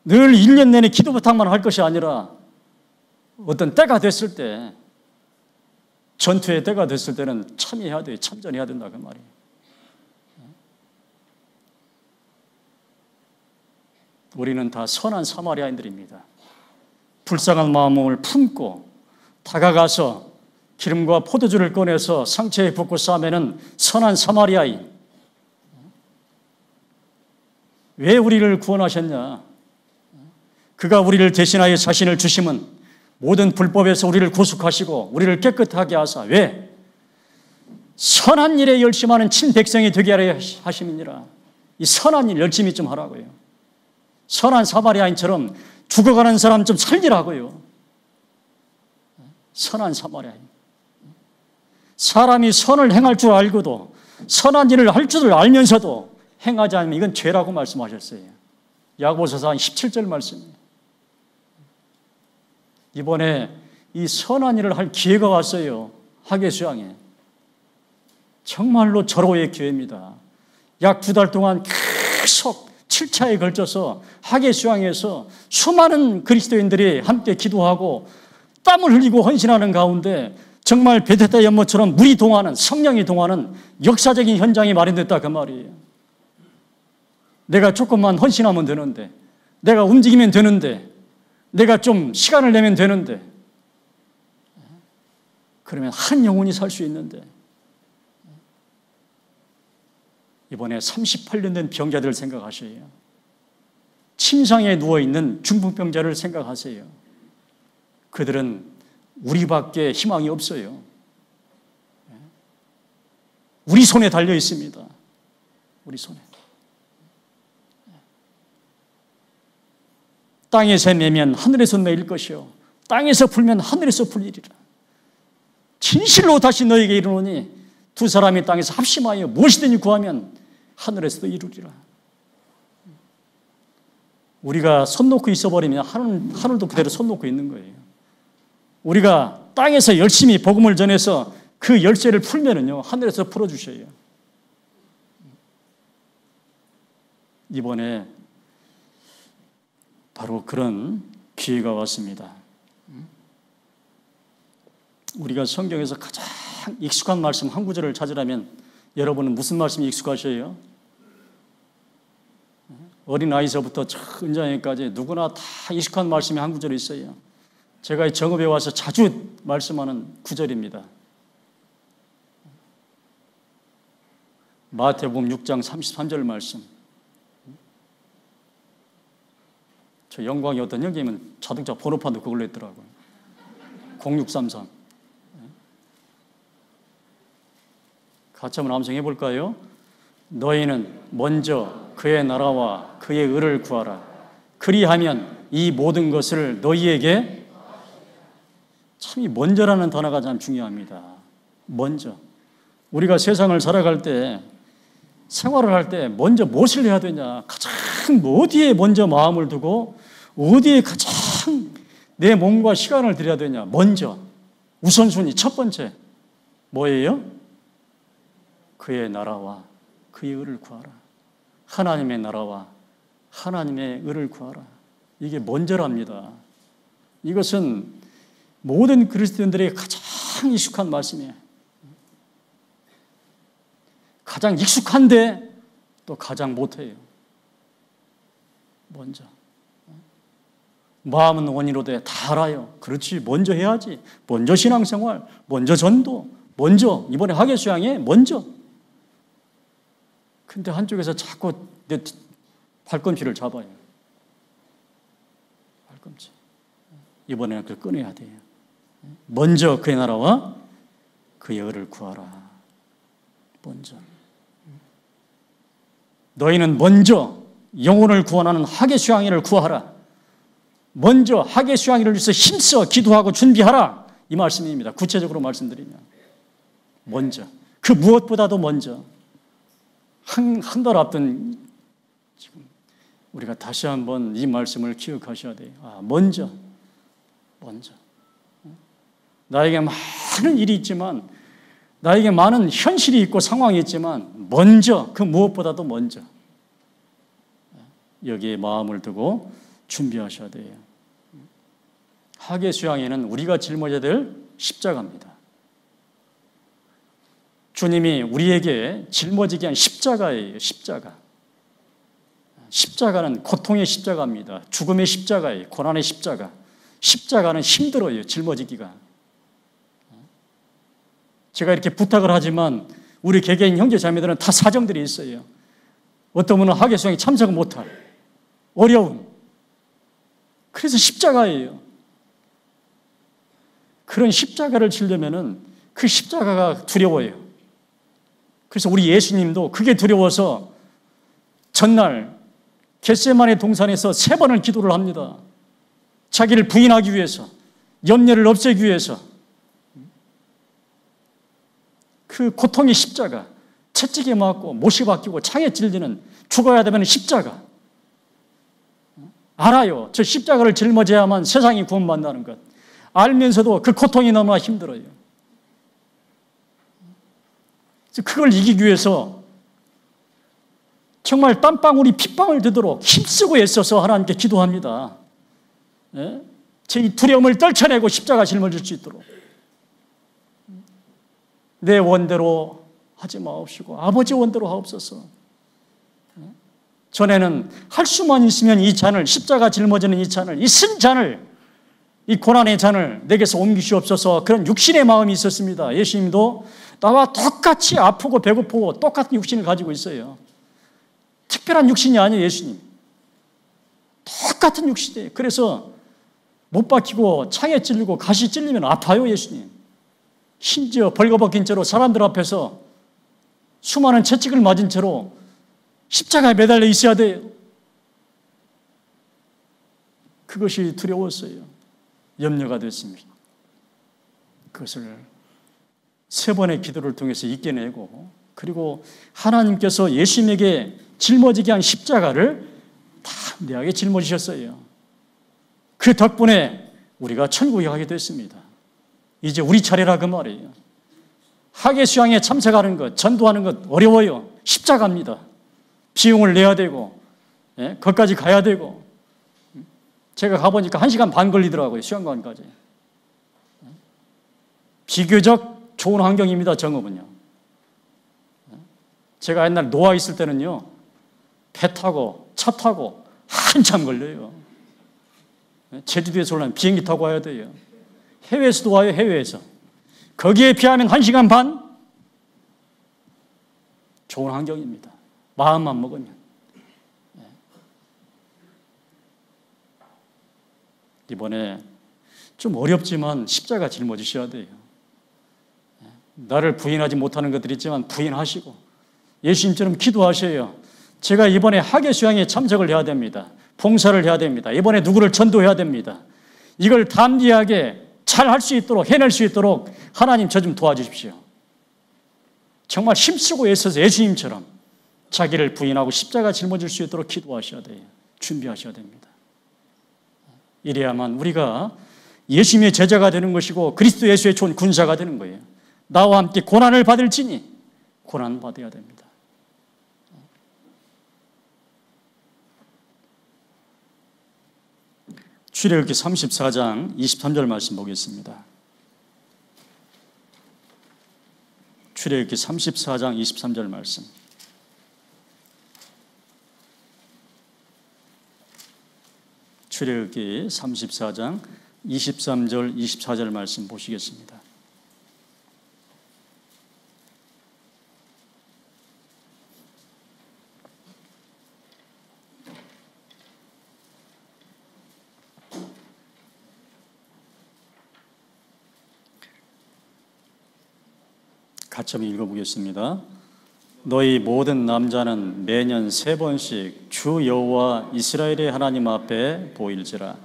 늘 1년 내내 기도 부탁만 할 것이 아니라 어떤 때가 됐을 때, 전투의 때가 됐을 때는 참여해야 돼요. 참전해야 된다 그 말이에요. 우리는 다 선한 사마리아인들입니다. 불쌍한 마음을 품고 다가가서 기름과 포도주를 꺼내서 상처에 붓고 싸매는 선한 사마리아인. 왜 우리를 구원하셨냐? 그가 우리를 대신하여 자신을 주심은 모든 불법에서 우리를 구속하시고 우리를 깨끗하게 하사 왜? 선한 일에 열심하는 친백성이 되게 하려 하심이니라. 이 선한 일 열심히 좀 하라고요. 선한 사마리아인처럼 죽어가는 사람 좀 살리라고요. 선한 사마리아인. 사람이 선을 행할 줄 알고도 선한 일을 할 줄을 알면서도 행하지 않으면 이건 죄라고 말씀하셨어요. 야고보서 4장 17절 말씀이에요. 이번에 이 선한 일을 할 기회가 왔어요. 하계 수양에. 정말로 절호의 기회입니다. 약 2달 동안 계속 7차에 걸쳐서 하계 수양에서 수많은 그리스도인들이 함께 기도하고 땀을 흘리고 헌신하는 가운데 정말 베데스다 연못처럼 물이 동하는, 성령이 동하는 역사적인 현장이 마련됐다 그 말이에요. 내가 조금만 헌신하면 되는데, 내가 움직이면 되는데, 내가 좀 시간을 내면 되는데, 그러면 한 영혼이 살 수 있는데, 이번에 38년 된 병자들을 생각하셔요. 침상에 누워있는 중풍병자를 생각하세요. 그들은 우리밖에 희망이 없어요. 우리 손에 달려 있습니다. 우리 손에. 땅에서 내면 하늘에서 내릴 것이요 땅에서 풀면 하늘에서 풀리리라. 진실로 다시 너에게 이르노니 두 사람이 땅에서 합심하여 무엇이든지 구하면 하늘에서도 이루리라. 우리가 손 놓고 있어버리면 하늘도 그대로 손 놓고 있는 거예요. 우리가 땅에서 열심히 복음을 전해서 그 열쇠를 풀면은요, 하늘에서 풀어주셔요. 이번에 바로 그런 기회가 왔습니다. 우리가 성경에서 가장 익숙한 말씀 한 구절을 찾으라면 여러분은 무슨 말씀이 익숙하셔요? 어린아이서부터 은장애까지 누구나 다 익숙한 말씀이 한 구절이 있어요. 제가 정읍에 와서 자주 말씀하는 구절입니다. 마태복음 6장 33절 말씀. 저 영광이 어떤 형님은 자동차 번호판도 그걸로 했더라고요. 0633. 같이 한번 암송해 볼까요? 너희는 먼저 그의 나라와 그의 의를 구하라. 그리하면 이 모든 것을 너희에게, 참 이 먼저라는 단어가 참 중요합니다. 먼저. 우리가 세상을 살아갈 때, 생활을 할 때 먼저 무엇을 해야 되냐? 가장 어디에 먼저 마음을 두고 어디에 가장 내 몸과 시간을 들여야 되냐? 먼저. 우선순위 첫 번째. 뭐예요? 그의 나라와 그의 의를 구하라. 하나님의 나라와 하나님의 의를 구하라. 이게 먼저랍니다. 이것은 모든 그리스도인들에게 가장 익숙한 말씀이에요. 가장 익숙한데 또 가장 못해요. 먼저. 마음은 원이로되 다 알아요. 그렇지, 먼저 해야지. 먼저 신앙생활, 먼저 전도, 먼저 이번에 하계수양에 먼저. 근데 한쪽에서 자꾸 내 발꿈치를 잡아요. 발꿈치. 이번에는 그걸 끊어야 돼요. 먼저 그의 나라와 그의 의를 구하라. 먼저. 너희는 먼저 영혼을 구원하는 하계수양회를 구하라. 먼저 하계수양회를 위해서 힘써 기도하고 준비하라. 이 말씀입니다. 구체적으로 말씀드리면. 먼저. 그 무엇보다도 먼저. 한 달 앞둔 지금 우리가 다시 한번 이 말씀을 기억하셔야 돼요. 먼저. 나에게 많은 일이 있지만, 나에게 많은 현실이 있고 상황이 있지만, 먼저, 그 무엇보다도 먼저. 여기에 마음을 두고 준비하셔야 돼요. 하계수양회는 우리가 짊어져야 될 십자가입니다. 주님이 우리에게 짊어지게 한 십자가예요. 십자가. 십자가는 고통의 십자가입니다. 죽음의 십자가예요. 고난의 십자가. 십자가는 힘들어요. 짊어지기가. 제가 이렇게 부탁을 하지만 우리 개개인 형제 자매들은 다 사정들이 있어요. 어떤 분은 하계수양에 참석 못할 어려움. 그래서 십자가예요. 그런 십자가를 지려면은 그 십자가가 두려워요. 그래서 우리 예수님도 그게 두려워서 전날 겟세마네 동산에서 3번을 기도를 합니다. 자기를 부인하기 위해서, 염려를 없애기 위해서. 그 고통의 십자가, 채찍에 맞고 못이 박히고 창에 찔리는, 죽어야 되면 십자가. 알아요. 저 십자가를 짊어져야만 세상이 구원받는다는 것. 알면서도 그 고통이 너무나 힘들어요. 그걸 이기기 위해서 정말 땀방울이 핏방울 되도록 힘쓰고 애써서 하나님께 기도합니다. 제 두려움을 떨쳐내고 십자가 짊어질 수 있도록. 내 원대로 하지 마옵시고 아버지 원대로 하옵소서. 전에는 할 수만 있으면 이 잔을, 십자가 짊어지는 이 잔을, 이 쓴 잔을, 이 고난의 잔을 내게서 옮기시옵소서. 그런 육신의 마음이 있었습니다. 예수님도 나와 똑같이 아프고 배고프고 똑같은 육신을 가지고 있어요. 특별한 육신이 아니에요. 예수님 똑같은 육신이에요. 그래서 못 박히고 창에 찔리고 가시 찔리면 아파요. 예수님 심지어 벌거벗긴 채로 사람들 앞에서 수많은 채찍을 맞은 채로 십자가에 매달려 있어야 돼요. 그것이 두려웠어요. 염려가 됐습니다. 그것을 3번의 기도를 통해서 이겨내고, 그리고 하나님께서 예수님에게 짊어지게 한 십자가를 담대하게 짊어지셨어요. 그 덕분에 우리가 천국에 가게 됐습니다. 이제 우리 차례라 그 말이에요. 학예 수양에 참석하는 것, 전도하는 것 어려워요. 십자가입니다. 비용을 내야 되고, 거기까지 가야 되고. 제가 가보니까 1시간 반 걸리더라고요. 수양관까지. 비교적 좋은 환경입니다. 정읍은요. 제가 옛날 노아 있을 때는요, 배 타고 차 타고 한참 걸려요. 제주도에서 올라면 비행기 타고 와야 돼요. 해외에서도 와요. 해외에서. 거기에 비하면 1시간 반? 좋은 환경입니다. 마음만 먹으면. 이번에 좀 어렵지만 십자가 짊어지셔야 돼요. 나를 부인하지 못하는 것들이 있지만 부인하시고 예수님처럼 기도하셔요. 제가 이번에 학예 수양에 참석을 해야 됩니다. 봉사를 해야 됩니다. 이번에 누구를 전도해야 됩니다. 이걸 담대하게 잘 할 수 있도록, 해낼 수 있도록 하나님 저 좀 도와주십시오. 정말 힘쓰고 애써서 예수님처럼 자기를 부인하고 십자가 짊어질 수 있도록 기도하셔야 돼요. 준비하셔야 됩니다. 이래야만 우리가 예수님의 제자가 되는 것이고 그리스도 예수의 좋은 군사가 되는 거예요. 나와 함께 고난을 받을지니 고난 받아야 됩니다. 출애굽기 34장 23절 말씀 보겠습니다. 출애굽기 34장 23절 말씀. 출애굽기 34장 23절 24절 말씀 보시겠습니다. 같이 한번 읽어보겠습니다. 너희 모든 남자는 매년 3번씩 주 여호와 이스라엘의 하나님 앞에 보일지라.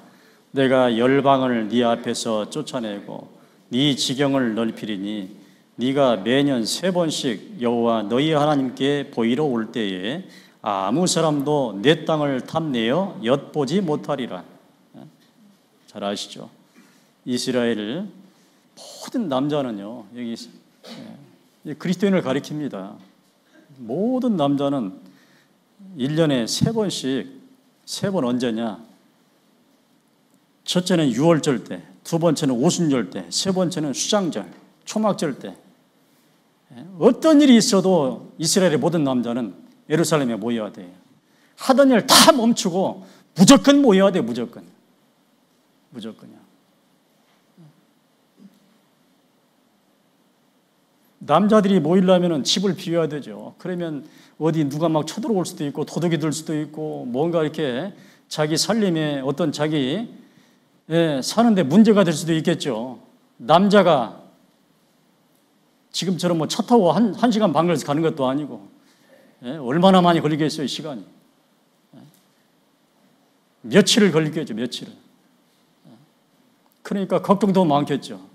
내가 열방을 네 앞에서 쫓아내고 네 지경을 넓히리니 네가 매년 3번씩 여호와 너희 하나님께 보이러 올 때에 아무 사람도 내 땅을 탐내어 엿보지 못하리라. 잘 아시죠? 이스라엘 모든 남자는요, 여기 그리스도인을 가리킵니다. 모든 남자는 1년에 3번씩, 3번 언제냐? 첫째는 유월절 때, 두 번째는 오순절 때, 세 번째는 수장절, 초막절 때. 어떤 일이 있어도 이스라엘의 모든 남자는 예루살렘에 모여야 돼요. 하던 일 다 멈추고 무조건 모여야 돼요. 무조건요. 남자들이 모이려면 집을 비워야 되죠. 그러면 어디 누가 막 쳐들어올 수도 있고 도둑이 들 수도 있고 뭔가 이렇게 자기 살림에 어떤 자기 사는데 문제가 될 수도 있겠죠. 남자가 지금처럼 뭐 차 타고 한 시간 반 걸려서 가는 것도 아니고 얼마나 많이 걸리겠어요, 시간이. 며칠을 걸리겠죠, 며칠을. 그러니까 걱정도 많겠죠.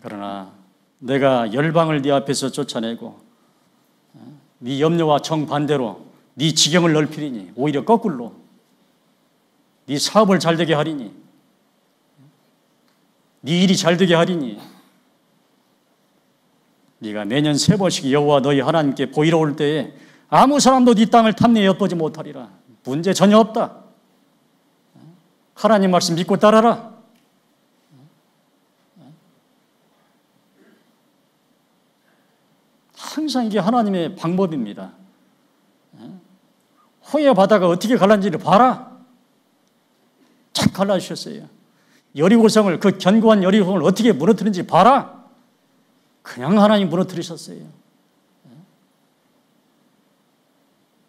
그러나 내가 열방을 네 앞에서 쫓아내고 네 염려와 정반대로 네 지경을 넓히리니, 오히려 거꾸로 네 사업을 잘 되게 하리니, 네 일이 잘 되게 하리니, 네가 매년 3번씩 여호와 너희 하나님께 보이러 올 때에 아무 사람도 네 땅을 탐내어 엿보지 못하리라. 문제 전혀 없다. 하나님 말씀 믿고 따라라. 항상 이게 하나님의 방법입니다. 홍해 바다가 어떻게 갈라지를 봐라. 착 갈라주셨어요. 여리고성을, 그 견고한 여리고성을 어떻게 무너뜨리는지 봐라. 그냥 하나님 무너뜨리셨어요.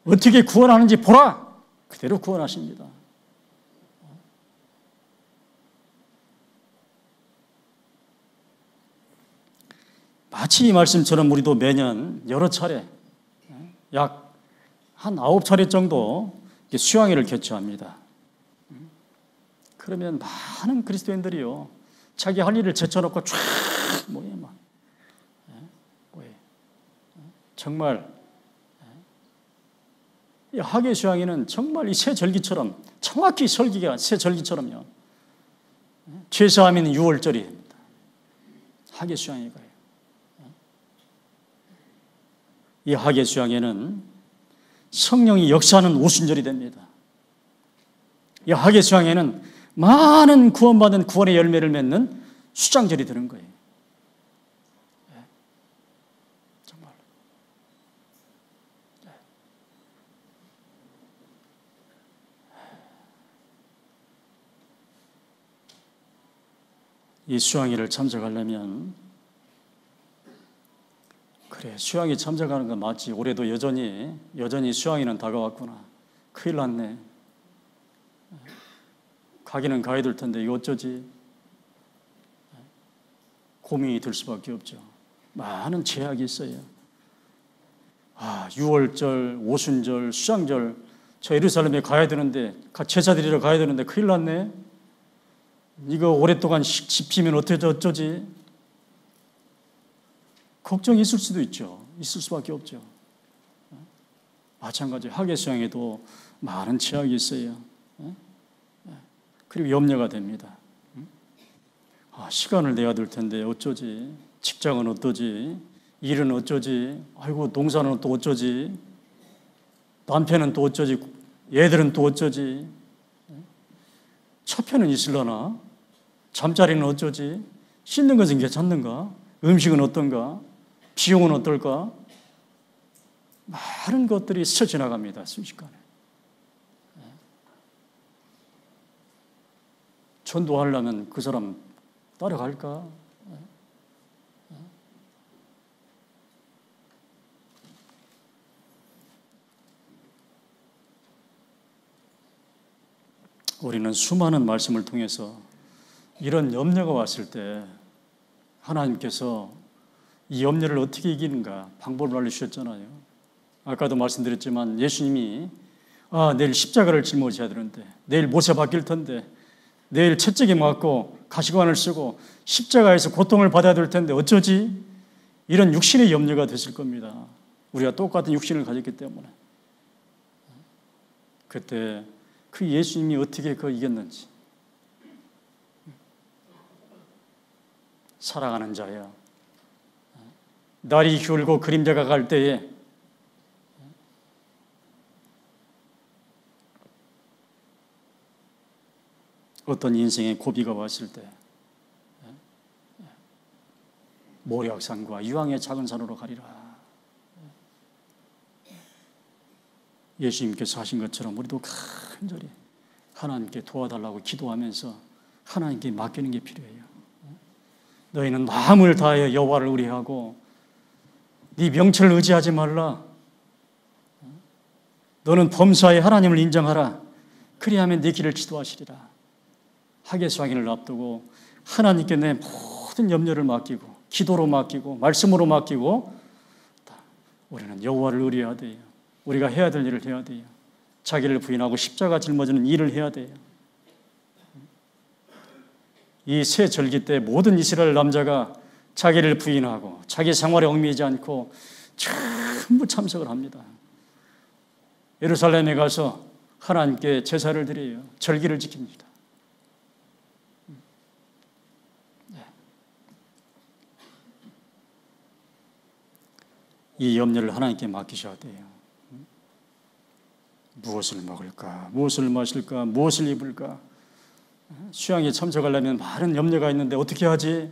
어떻게 구원하는지 보라. 그대로 구원하십니다. 마치 이 말씀처럼 우리도 매년 여러 차례, 약 한 9차례 정도 수양회를 개최합니다. 그러면 많은 그리스도인들이요, 자기 할 일을 제쳐놓고 쫙 모여 막 정말 이 하계 수양회는 정말 이 새 절기처럼, 정확히 설기가 새 절기처럼요, 죄사함인 6월절입니다. 하계 수양회가요. 이 하계 수양회는 성령이 역사하는 오순절이 됩니다. 이 하계 수양회는 많은 구원받은 구원의 열매를 맺는 수장절이 되는 거예요. 정말. 이 수양회를 참석하려면, 그래, 수양회 참석하는 건 맞지, 올해도 여전히 수양회는 다가왔구나, 큰일 났네, 가기는 가야 될 텐데 이거 어쩌지, 고민이 들 수밖에 없죠. 많은 제약이 있어요. 6월절, 오순절, 수장절, 저 예루살렘에 가야 되는데, 제사 드리러 가야 되는데 큰일 났네, 이거 오랫동안 집히면 어쩌지, 걱정이 있을 수도 있죠. 있을 수밖에 없죠. 마찬가지 하계 수양에도 많은 제약이 있어요. 그리고 염려가 됩니다. 시간을 내야 될 텐데 어쩌지, 직장은 어떠지, 일은 어쩌지, 아이고 농사는 또 어쩌지, 남편은 또 어쩌지, 애들은 또 어쩌지, 처편은 있으려나, 잠자리는 어쩌지, 씻는 것은 괜찮는가, 음식은 어떤가, 비용은 어떨까, 많은 것들이 스쳐 지나갑니다. 순식간에. 전도하려면 그 사람 따라갈까? 우리는 수많은 말씀을 통해서 이런 염려가 왔을 때 하나님께서 이 염려를 어떻게 이기는가 방법을 알려주셨잖아요. 아까도 말씀드렸지만 예수님이 내일 십자가를 짊어져야 되는데, 내일 못에 박힐 텐데, 내일 채찍에 맞고 가시관을 쓰고 십자가에서 고통을 받아야 될 텐데 어쩌지? 이런 육신의 염려가 됐을 겁니다. 우리가 똑같은 육신을 가졌기 때문에. 그때 그 예수님이 어떻게 그걸 이겼는지. 사랑하는 자야, 날이 기울고 그림자가 갈 때에 어떤 인생의 고비가 왔을 때 모략산과 유황의 작은 산으로 가리라. 예수님께서 하신 것처럼 우리도 간절히 하나님께 도와달라고 기도하면서 하나님께 맡기는 게 필요해요. 너희는 마음을 다하여 여호와를 의뢰하고 네 명철을 의지하지 말라. 너는 범사에 하나님을 인정하라. 그리하면 네 길을 지도하시리라. 하계 수양회를 앞두고 하나님께 내 모든 염려를 맡기고 기도로 맡기고 말씀으로 맡기고 우리는 여호와를 의뢰해야 돼요. 우리가 해야 될 일을 해야 돼요. 자기를 부인하고 십자가 짊어지는 일을 해야 돼요. 이 새 절기 때 모든 이스라엘 남자가 자기를 부인하고 자기 생활에 얽매이지 않고 전부 참석을 합니다. 예루살렘에 가서 하나님께 제사를 드려요. 절기를 지킵니다. 이 염려를 하나님께 맡기셔야 돼요. 무엇을 먹을까? 무엇을 마실까? 무엇을 입을까? 수양에 참석하려면 많은 염려가 있는데 어떻게 하지?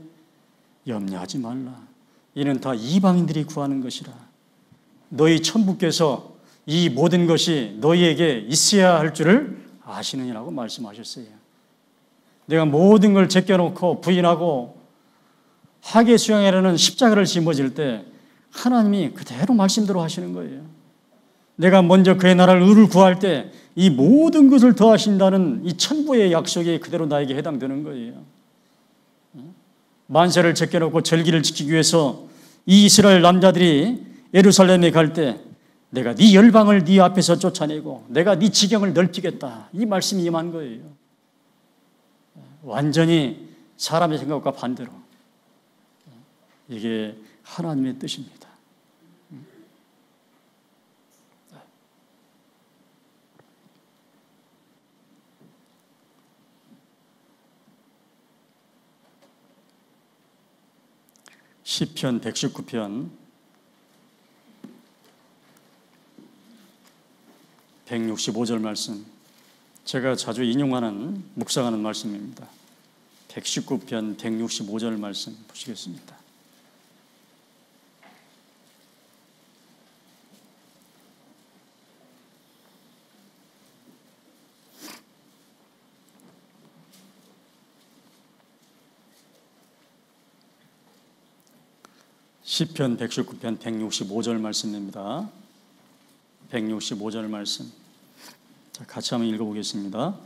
염려하지 말라. 이는 다 이방인들이 구하는 것이라. 너희 천부께서 이 모든 것이 너희에게 있어야 할 줄을 아시느니라고 말씀하셨어요. 내가 모든 걸 제껴놓고 부인하고 하계 수양회라는 십자가를 짊어질 때 하나님이 그대로 말씀대로 하시는 거예요. 내가 먼저 그의 나라를 의를 구할 때 이 모든 것을 더하신다는 이 천부의 약속이 그대로 나에게 해당되는 거예요. 만세를 제껴놓고 절기를 지키기 위해서 이 이스라엘 남자들이 예루살렘에 갈 때 내가 네 열방을 네 앞에서 쫓아내고 내가 네 지경을 넓히겠다. 이 말씀이 임한 거예요. 완전히 사람의 생각과 반대로. 이게 하나님의 뜻입니다. 시편 119편 165절 말씀, 제가 자주 인용하는 묵상하는 말씀입니다. 119편 165절 말씀 보시겠습니다. 시편 119편 165절 말씀입니다. 165절 말씀. 자, 같이 한번 읽어보겠습니다.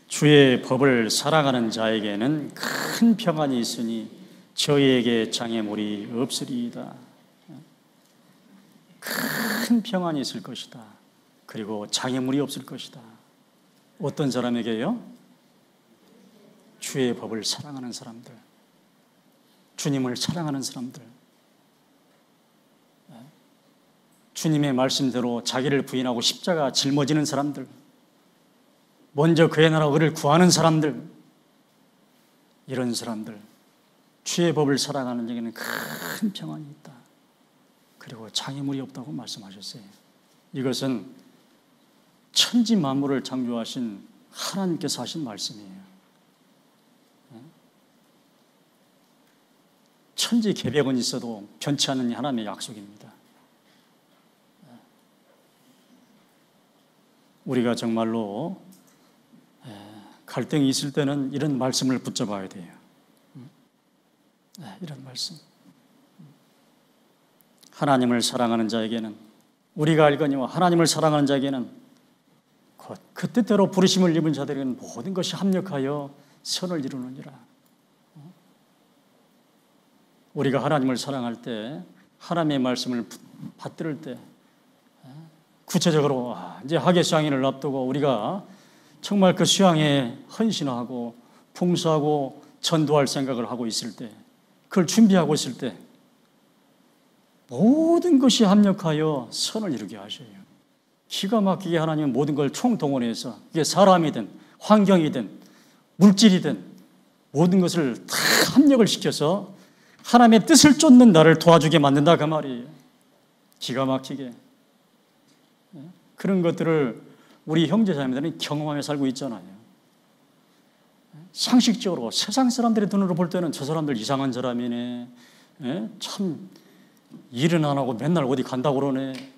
주의 법을 사랑하는 자에게는 큰 평안이 있으니 저희에게 장애물이 없으리이다. 큰 평안이 있을 것이다. 그리고 장애물이 없을 것이다. 어떤 사람에게요? 주의 법을 사랑하는 사람들, 주님을 사랑하는 사람들, 주님의 말씀대로 자기를 부인하고 십자가 짊어지는 사람들, 먼저 그의 나라 의를 구하는 사람들, 이런 사람들, 주의 법을 살아가는 자에게는 큰 평안이 있다. 그리고 장애물이 없다고 말씀하셨어요. 이것은 천지 만물을 창조하신 하나님께서 하신 말씀이에요. 천지 계백은 있어도 변치 않는 하나님의 약속입니다. 우리가 정말로 갈등이 있을 때는 이런 말씀을 붙잡아야 돼요. 이런 말씀. 하나님을 사랑하는 자에게는, 우리가 알거니와 하나님을 사랑하는 자에게는 곧 그 뜻대로 부르심을 입은 자들에게는 모든 것이 합력하여 선을 이루느니라. 우리가 하나님을 사랑할 때, 하나님의 말씀을 받들을 때, 구체적으로 이제 하계 수양회를 앞두고 우리가 정말 그 수양회에 헌신하고 봉사하고 전도할 생각을 하고 있을 때, 그걸 준비하고 있을 때 모든 것이 합력하여 선을 이루게 하셔요. 기가 막히게 하나님은 모든 걸 총동원해서, 이게 사람이든 환경이든 물질이든 모든 것을 다 합력을 시켜서 하나님의 뜻을 쫓는 나를 도와주게 만든다, 그 말이에요. 기가 막히게. 그런 것들을 우리 형제자매들은 경험하며 살고 있잖아요. 상식적으로 세상 사람들의 눈으로 볼 때는 저 사람들 이상한 사람이네, 참 일은 안 하고 맨날 어디 간다고 그러네.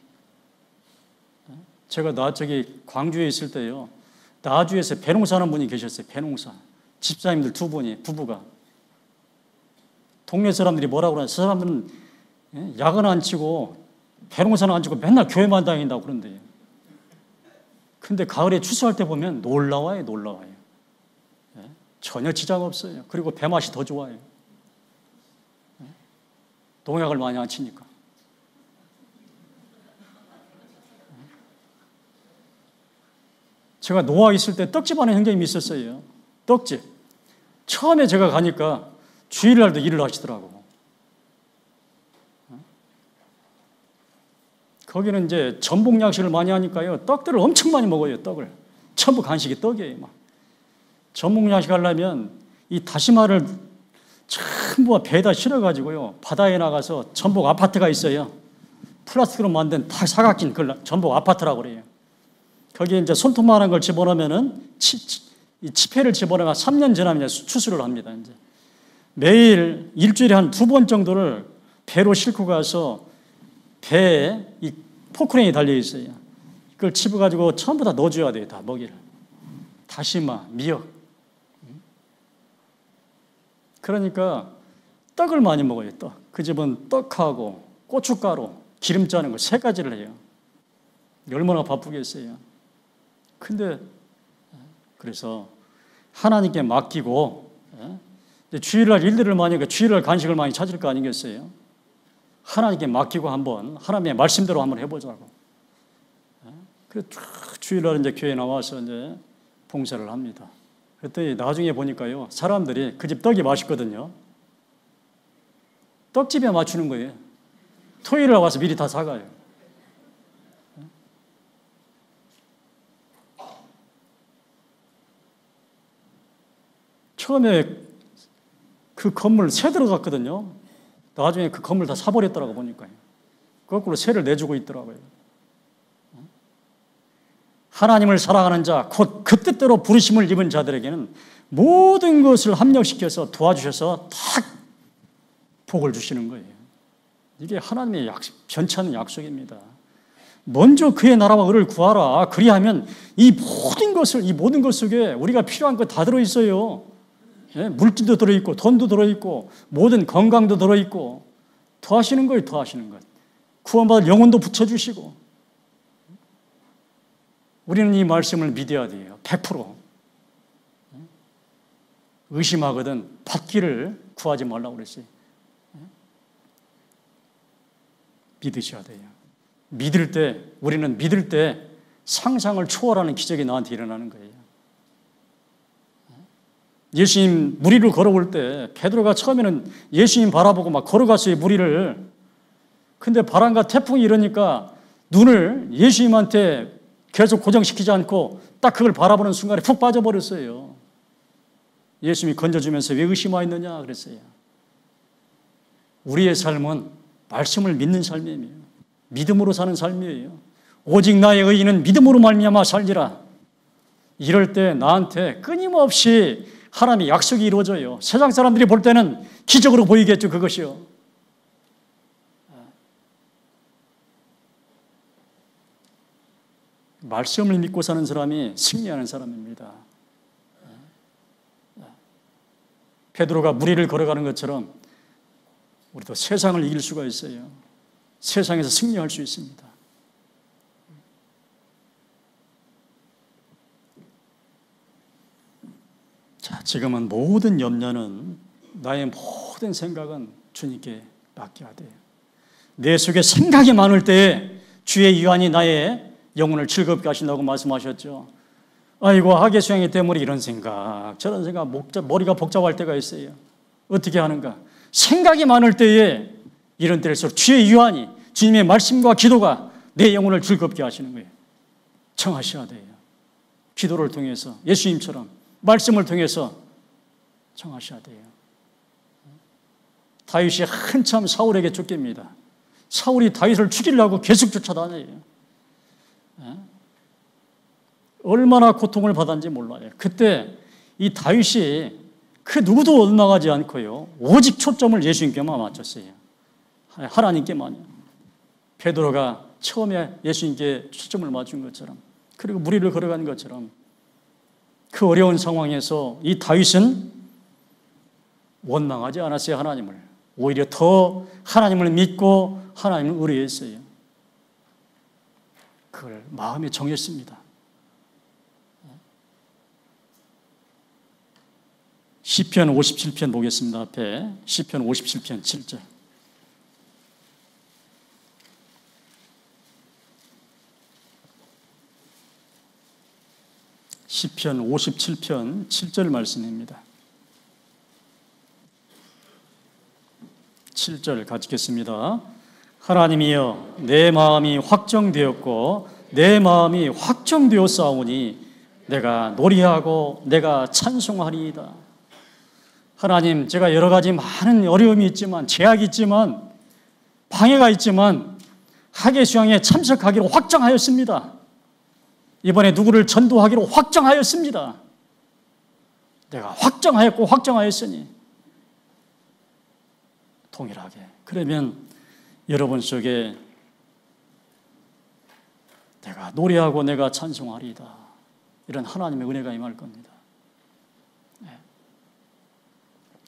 제가 저기 광주에 있을 때요, 나주에서 배농사하는 분이 계셨어요. 배농사. 집사님들 두 분이, 부부가. 동네 사람들이 뭐라고 그러냐, 저 사람들은 야근 안 치고 배농사는 안 치고 맨날 교회만 다닌다고 그런대요. 근데 가을에 추수할 때 보면 놀라워요, 놀라워요. 전혀 지장 없어요. 그리고 배 맛이 더 좋아요. 농약을 많이 안 치니까. 제가 노아 있을 때 떡집 하는 형제님이 있었어요. 떡집. 처음에 제가 가니까 주일날도 일을 하시더라고. 거기는 이제 전복 양식을 많이 하니까요, 떡들을 엄청 많이 먹어요. 떡을. 전부 간식이 떡이에요. 막. 전복 양식 하려면 이 다시마를 전부 배에다 실어가지고요, 바다에 나가서 전복 아파트가 있어요. 플라스틱으로 만든 다 사각진 그 전복 아파트라고 그래요. 거기에 이제 손톱만한 걸 집어넣으면은 이 지폐를 집어넣으면 3년 지나면 추수를 합니다. 이제 매일 일주일에 한 2번 정도를 배로 싣고 가서 배에 이 포크레인이 달려 있어요. 그걸 집어가지고 전부 다 넣어줘야 돼요. 다 먹이를. 다시마, 미역. 그러니까 떡을 많이 먹어요. 떡. 그 집은 떡하고 고춧가루, 기름 짜는 거 3가지를 해요. 얼마나 바쁘겠어요. 근데 그래서 하나님께 맡기고 주일날 일들을 많이 하니까 주일날 간식을 많이 찾을 거 아니겠어요? 하나님께 맡기고 한번 하나님의 말씀대로 한번 해보자고. 그래서 주일날 이제 교회 나와서 이제 봉사를 합니다. 그랬더니 나중에 보니까요, 사람들이 그 집 떡이 맛있거든요. 떡집에 맞추는 거예요. 토요일에 와서 미리 다 사가요. 처음에 그 건물 새 들어갔거든요. 나중에 그 건물 다 사버렸더라고 보니까요. 거꾸로 세를 내주고 있더라고요. 하나님을 사랑하는 자, 곧 그 뜻대로 부르심을 입은 자들에게는 모든 것을 합력시켜서 도와주셔서 다 복을 주시는 거예요. 이게 하나님의 변치 않는 약속입니다. 먼저 그의 나라와 의를 구하라. 그리하면 이 모든 것 속에 우리가 필요한 거 다 들어있어요. 물질도 들어있고 돈도 들어있고 모든 건강도 들어있고 더하시는 거예요. 더하시는 것. 구원받을 영혼도 붙여주시고. 우리는 이 말씀을 믿어야 돼요. 100%. 의심하거든 받기를 구하지 말라고 그랬어요. 믿으셔야 돼요. 우리는 믿을 때 상상을 초월하는 기적이 나한테 일어나는 거예요. 예수님 무리를 걸어올 때 베드로가 처음에는 예수님 바라보고 막 걸어갔어요, 무리를. 근데 바람과 태풍이 이러니까 눈을 예수님한테 계속 고정시키지 않고 딱 그걸 바라보는 순간에 푹 빠져버렸어요. 예수님이 건져주면서 왜 의심하 있느냐 그랬어요. 우리의 삶은 말씀을 믿는 삶이에요. 믿음으로 사는 삶이에요. 오직 나의 의인은 믿음으로 말미암아 살리라. 이럴 때 나한테 끊임없이 하나님의 약속이 이루어져요. 세상 사람들이 볼 때는 기적으로 보이겠죠, 그것이요. 말씀을 믿고 사는 사람이 승리하는 사람입니다. 베드로가 무리를 걸어가는 것처럼 우리도 세상을 이길 수가 있어요. 세상에서 승리할 수 있습니다. 자, 지금은 모든 염려는, 나의 모든 생각은 주님께 맡겨야 돼요. 내 속에 생각이 많을 때에 주의 유한이 나의 영혼을 즐겁게 하신다고 말씀하셨죠. 아이고, 하계 수양이 때문에 이런 생각, 저런 생각, 머리가 복잡할 때가 있어요. 어떻게 하는가? 생각이 많을 때에, 이런 때일수록 주의 유한이, 주님의 말씀과 기도가 내 영혼을 즐겁게 하시는 거예요. 청하셔야 돼요. 기도를 통해서 예수님처럼 말씀을 통해서 청하셔야 돼요. 다윗이 한참 사울에게 쫓깁니다. 사울이 다윗을 죽이려고 계속 쫓아다녀요. 얼마나 고통을 받았는지 몰라요. 그때 이 다윗이 그 누구도 원망하지 않고요, 오직 초점을 예수님께만 맞췄어요. 하나님께만요. 베드로가 처음에 예수님께 초점을 맞춘 것처럼, 그리고 무리를 걸어간 것처럼, 그 어려운 상황에서 이 다윗은 원망하지 않았어요. 하나님을. 오히려 더 하나님을 믿고 하나님을 의뢰했어요. 그걸 마음에 정했습니다. 시편 57편 보겠습니다. 앞에 시편 57편 7절. 시편 57편 7절 말씀입니다. 7절 같이 읽겠습니다. 하나님이여, 내 마음이 확정되었고 내 마음이 확정되었사오니 내가 노래하고 내가 찬송하리이다. 하나님, 제가 여러 가지 많은 어려움이 있지만, 제약이 있지만, 방해가 있지만 하계 수양에 참석하기로 확정하였습니다. 이번에 누구를 전도하기로 확정하였습니다. 내가 확정하였고 확정하였으니 동일하게. 그러면 여러분 속에 내가 노래하고 내가 찬송하리이다, 이런 하나님의 은혜가 임할 겁니다.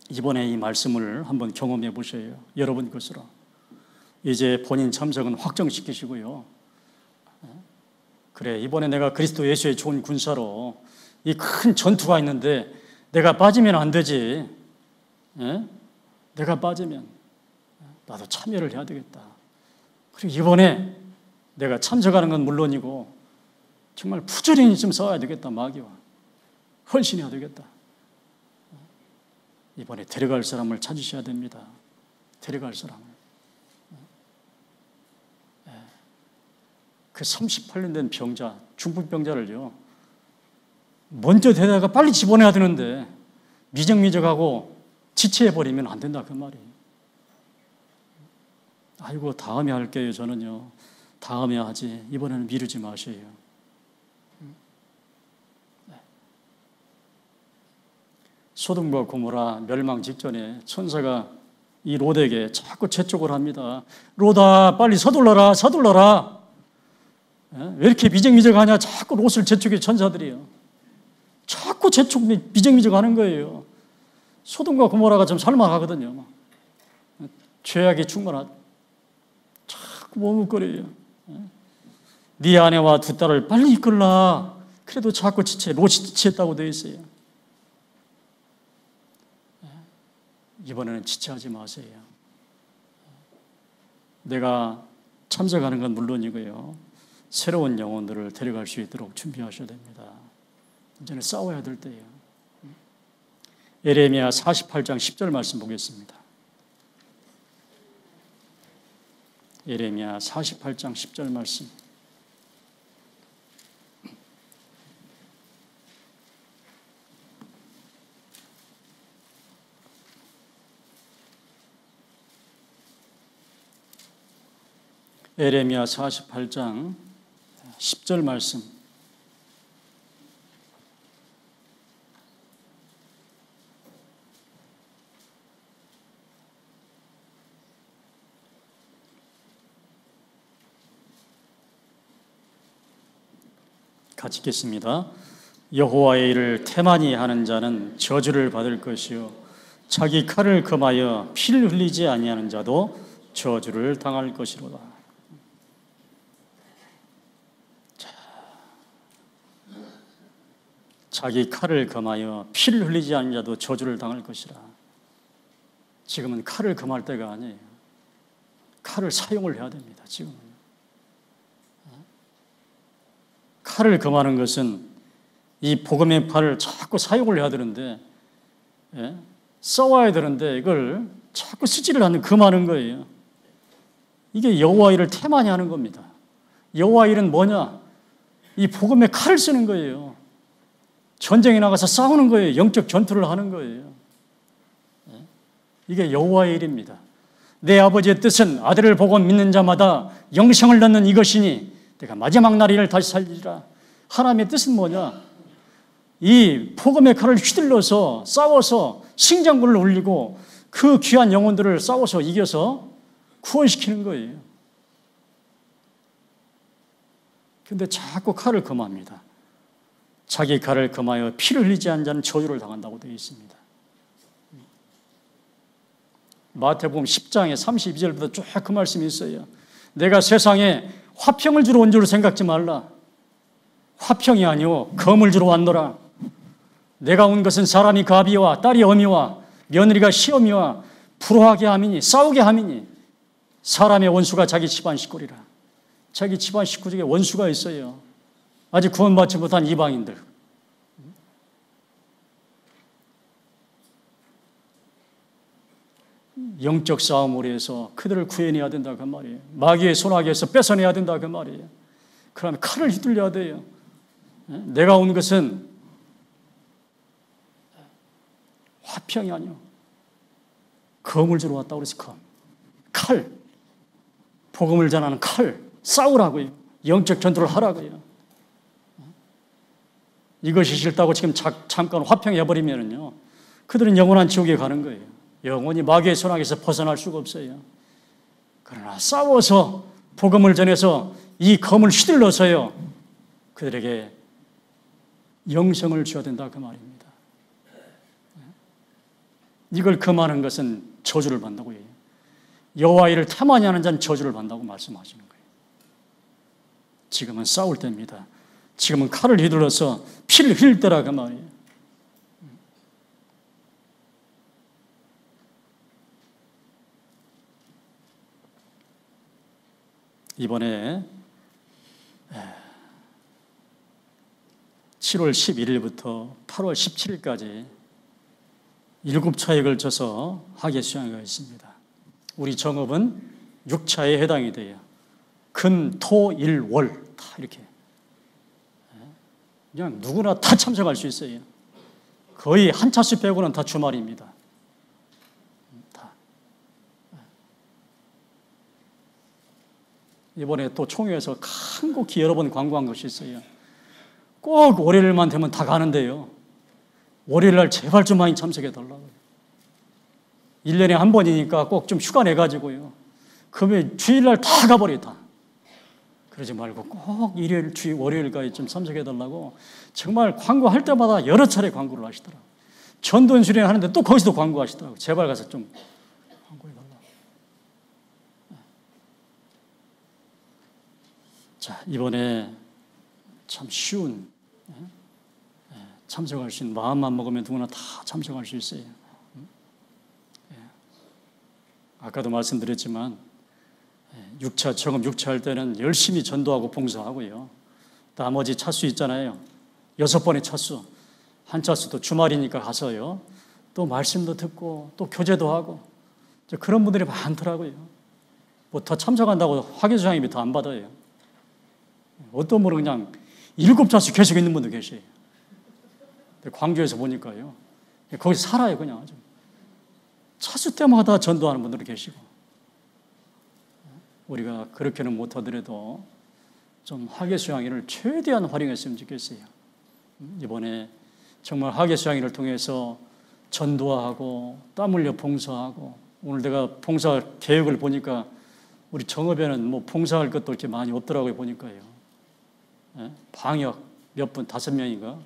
이번에 이 말씀을 한번 경험해 보셔요. 여러분 것으로. 이제 본인 참석은 확정시키시고요. 그래, 이번에 내가 그리스도 예수의 좋은 군사로 이 큰 전투가 있는데 내가 빠지면 안 되지. 내가 빠지면. 나도 참여를 해야 되겠다. 그리고 이번에 내가 참석하는 건 물론이고 정말 부지런히 좀 싸워야 되겠다. 마귀와 헌신해야 되겠다. 이번에 데려갈 사람을 찾으셔야 됩니다. 데려갈 사람을. 그 38년 된 병자, 중풍병자를요, 먼저 데려다가 빨리 집어내야 되는데 미적미적하고 지체해버리면 안 된다 그 말이에요. 아이고 다음에 할게요. 저는요 다음에 하지, 이번에는 미루지 마세요. 소돔과 고모라 멸망 직전에 천사가 이 롯에게 자꾸 재촉을 합니다. 롯아 빨리 서둘러라 서둘러라. 왜 이렇게 미적미적하냐. 자꾸 롯을 재촉해 천사들이요. 자꾸 재촉 미적미적하는 거예요. 소돔과 고모라가 좀 살만하거든요. 죄악이 충만하다. 자꾸 머뭇거려요. 네 아내와 두 딸을 빨리 이끌라. 그래도 자꾸 롯이 지체했다고 되어 있어요. 이번에는 지체하지 마세요. 내가 참석하는 건 물론이고요, 새로운 영혼들을 데려갈 수 있도록 준비하셔야 됩니다. 이제는 싸워야 될 때예요. 예레미야 48장 10절 말씀 보겠습니다. 예레미야 48장 10절 말씀. 예레미야 48장 10절 말씀. 같이 읽겠습니다. 여호와의 일을 태만히 하는 자는 저주를 받을 것이요 자기 칼을 금하여 피를 흘리지 아니하는 자도 저주를 당할 것이로다. 자기 칼을 금하여 피를 흘리지 않는 자도 저주를 당할 것이라. 지금은 칼을 금할 때가 아니에요. 칼을 사용을 해야 됩니다. 지금은. 칼을 금하는 것은 이 복음의 팔을 자꾸 사용을 해야 되는데, 써와야 되는데 이걸 자꾸 쓰지를 않는, 금하는 거예요. 이게 여호와 일을 태만히 하는 겁니다. 여호와 일은 뭐냐? 이 복음의 칼을 쓰는 거예요. 전쟁에 나가서 싸우는 거예요. 영적 전투를 하는 거예요. 이게 여호와의 일입니다. 내 아버지의 뜻은 아들을 보고 믿는 자마다 영생을 얻는 이것이니 내가 마지막 날 이를 다시 살리리라. 하나님의 뜻은 뭐냐? 이 복음의 칼을 휘둘러서 싸워서 승장구를 울리고 그 귀한 영혼들을 싸워서 이겨서 구원시키는 거예요. 그런데 자꾸 칼을 금합니다. 자기 칼을 금하여 피를 흘리지 않는 자는 저주를 당한다고 되어 있습니다. 마태복음 10장에 32절부터 쭉 그 말씀이 있어요. 내가 세상에 화평을 주러 온 줄 생각지 말라. 화평이 아니오 검을 주러 왔노라. 내가 온 것은 사람이 그 아비와 딸이 어미와 며느리가 시어미와 불화하게 함이니 싸우게 함이니 사람의 원수가 자기 집안 식구리라. 자기 집안 식구 중에 원수가 있어요. 아직 구원받지 못한 이방인들. 영적 싸움으로 해서 그들을 구해내야 된다 그 말이에요. 마귀의 손아귀에서 뺏어내야 된다 그 말이에요. 그러면 칼을 휘둘려야 돼요. 내가 온 것은 화평이 아니요 검을 주러 왔다고 그래서 검. 칼. 복음을 전하는 칼. 싸우라고요. 영적 전투를 하라고요. 이것이 싫다고 지금 잠깐 화평해버리면요, 그들은 영원한 지옥에 가는 거예요. 영원히 마귀의 손아귀에서 벗어날 수가 없어요. 그러나 싸워서 복음을 전해서 이 검을 휘둘러서요, 그들에게 영생을 줘야 된다 그 말입니다. 이걸 금하는 것은 저주를 받는다고 해요. 여호와 일을 태만히 하는 자는 저주를 받는다고 말씀하시는 거예요. 지금은 싸울 때입니다. 지금은 칼을 휘둘러서 피를 흘릴 때라 그 말이에요. 이번에 7월 11일부터 8월 17일까지 7차에 걸쳐서 학예 수양회가 있습니다. 우리 정업은 6차에 해당이 돼요. 금, 토, 일, 월 다 이렇게 그냥 누구나 다 참석할 수 있어요. 거의 한 차수 빼고는 다 주말입니다. 다. 이번에 또 총회에서 간곡히 여러 번 광고한 것이 있어요. 꼭 월요일만 되면 다 가는데요. 월요일 날 제발 좀 많이 참석해 달라고요. 1년에 한 번이니까 꼭 좀 휴가 내가지고요. 그러면 주일날 다 가버려 다. 그러지 말고 꼭 일요일, 월요일까지 좀 참석해 달라고 정말 광고할 때마다 여러 차례 광고를 하시더라고요. 전도연 수련 하는데 또 거기서도 광고하시더라고요. 제발 가서 좀 광고해 달라고. 자, 이번에 참 쉬운 참석할 수 있는 마음만 먹으면 누구나 다 참석할 수 있어요. 아까도 말씀드렸지만 6차, 처음 6차 할 때는 열심히 전도하고 봉사하고요. 나머지 차수 있잖아요. 6번의 차수. 한 차수도 주말이니까 가서요. 또 말씀도 듣고 또 교제도 하고 그런 분들이 많더라고요. 뭐 더 참석한다고 학예수양입이 더 안 받아요. 어떤 분은 그냥 7차수 계속 있는 분도 계세요. 광주에서 보니까요. 거기서 살아요, 그냥 아주. 차수 때마다 전도하는 분들이 계시고. 우리가 그렇게는 못하더라도 좀 학예수양회를 최대한 활용했으면 좋겠어요. 이번에 정말 학예수양회를 통해서 전도하고 땀 흘려 봉사하고 오늘 내가 봉사 계획을 보니까 우리 정읍에는 뭐 봉사할 것도 이렇게 많이 없더라고요, 보니까요. 방역 몇 분, 5명인가?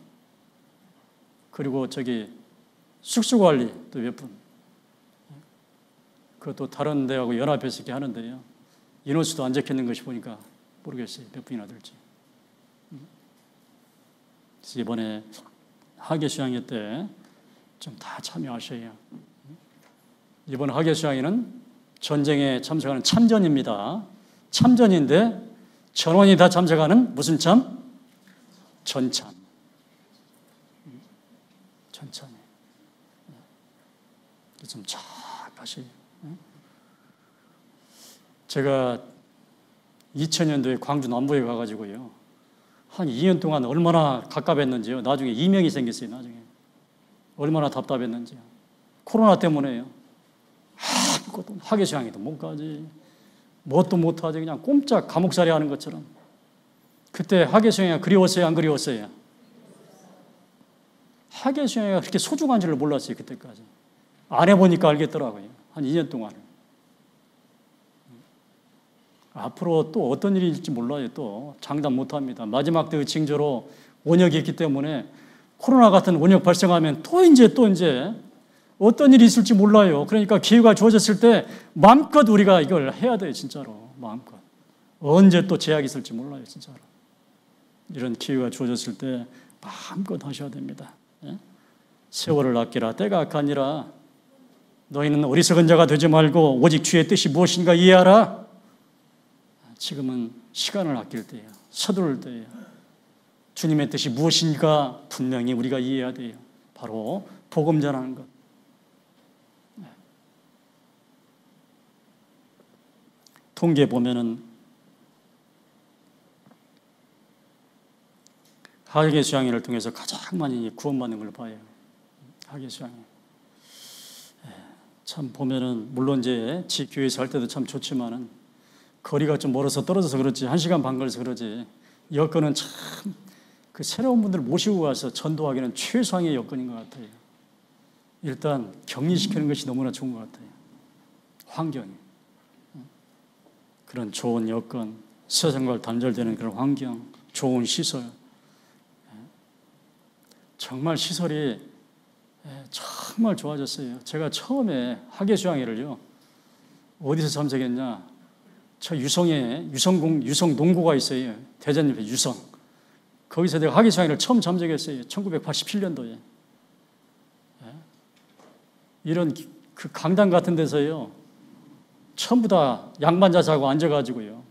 그리고 저기 숙소관리 또 몇 분. 그것도 다른 데하고 연합해서 이렇게 하는데요. 인원수도 안 적혀 있는 것이 보니까 모르겠어요. 몇 분이나 될지. 그래서 이번에 학예수양회 때 좀 다 참여하셔야. 이번 학예수양회는 전쟁에 참석하는 참전입니다. 참전인데 전원이 다 참석하는 무슨 참? 전참. 전참이. 좀 잘 하셔야. 제가 2000년도에 광주 남부에 가가지고요. 한 2년 동안 얼마나 갑갑했는지요. 나중에 이명이 생겼어요. 나중에. 얼마나 답답했는지요. 코로나 때문에요. 아무것도 학예수양회도 못 가지. 뭣도 못하지. 그냥 꼼짝 감옥살이 하는 것처럼. 그때 학예수양회가 그리웠어요? 안 그리웠어요? 학예수양회가 그렇게 소중한 줄을 몰랐어요. 그때까지. 안 해보니까 알겠더라고요. 한 2년 동안. 앞으로 또 어떤 일이 있을지 몰라요. 또 장담 못합니다. 마지막 때의 징조로 원역이 있기 때문에 코로나 같은 원역 발생하면 또 이제 어떤 일이 있을지 몰라요. 그러니까 기회가 주어졌을 때 마음껏 우리가 이걸 해야 돼요. 진짜로 마음껏. 언제 또 제약이 있을지 몰라요. 진짜로. 이런 기회가 주어졌을 때 마음껏 하셔야 됩니다. 세월을 아끼라 때가 악하니라. 너희는 어리석은 자가 되지 말고 오직 주의 뜻이 무엇인가 이해하라. 지금은 시간을 아낄 때예요. 서두를 때예요. 주님의 뜻이 무엇인가 분명히 우리가 이해해야 돼요. 바로 복음 전하는 것. 통계 보면은 학예수양회를 통해서 가장 많이 구원받는 걸 봐요. 학예수양회. 참 보면은 물론 이제 지교회에서 할 때도 참 좋지만은 거리가 좀 멀어서 떨어져서 그렇지 1시간 반 걸려서 그러지 여건은 참 그 새로운 분들 모시고 가서 전도하기는 최상의 여건인 것 같아요. 일단 격리시키는 것이 너무나 좋은 것 같아요. 환경이. 그런 좋은 여건, 세상과 단절되는 그런 환경, 좋은 시설. 정말 시설이 정말 좋아졌어요. 제가 처음에 학예수양회를요. 어디서 참석했냐. 저 유성에 유성 농구가 있어요. 대전 옆에 유성. 거기서 내가 학예수양회를 처음 참석했어요. 1987년도에. 이런 그 강당 같은 데서요. 전부 다 양반자 자고 앉아가지고요.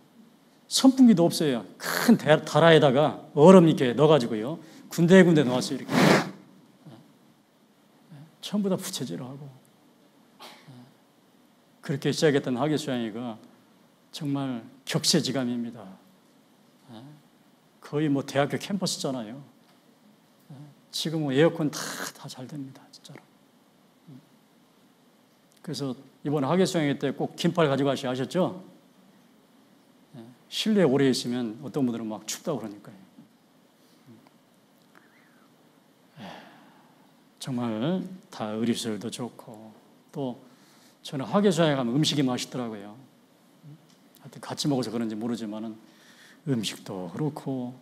선풍기도 없어요. 큰 다라에다가 얼음 이렇게 넣어가지고요. 군데군데 넣었어요. 이렇게. 전부 다 부채질을 하고. 그렇게 시작했던 하계수양회가 정말 격세지감입니다. 거의 뭐 대학교 캠퍼스잖아요. 지금은 에어컨 다 잘 됩니다. 진짜로. 그래서 이번 하계수양회 때 꼭 긴팔 가져가셔야 하셨죠? 실내에 오래 있으면 어떤 분들은 막 춥다고 그러니까요. 정말 다 의리설도 좋고, 또 저는 하계수양회 가면 음식이 맛있더라고요. 하여튼 같이 먹어서 그런지 모르지만은 음식도 그렇고,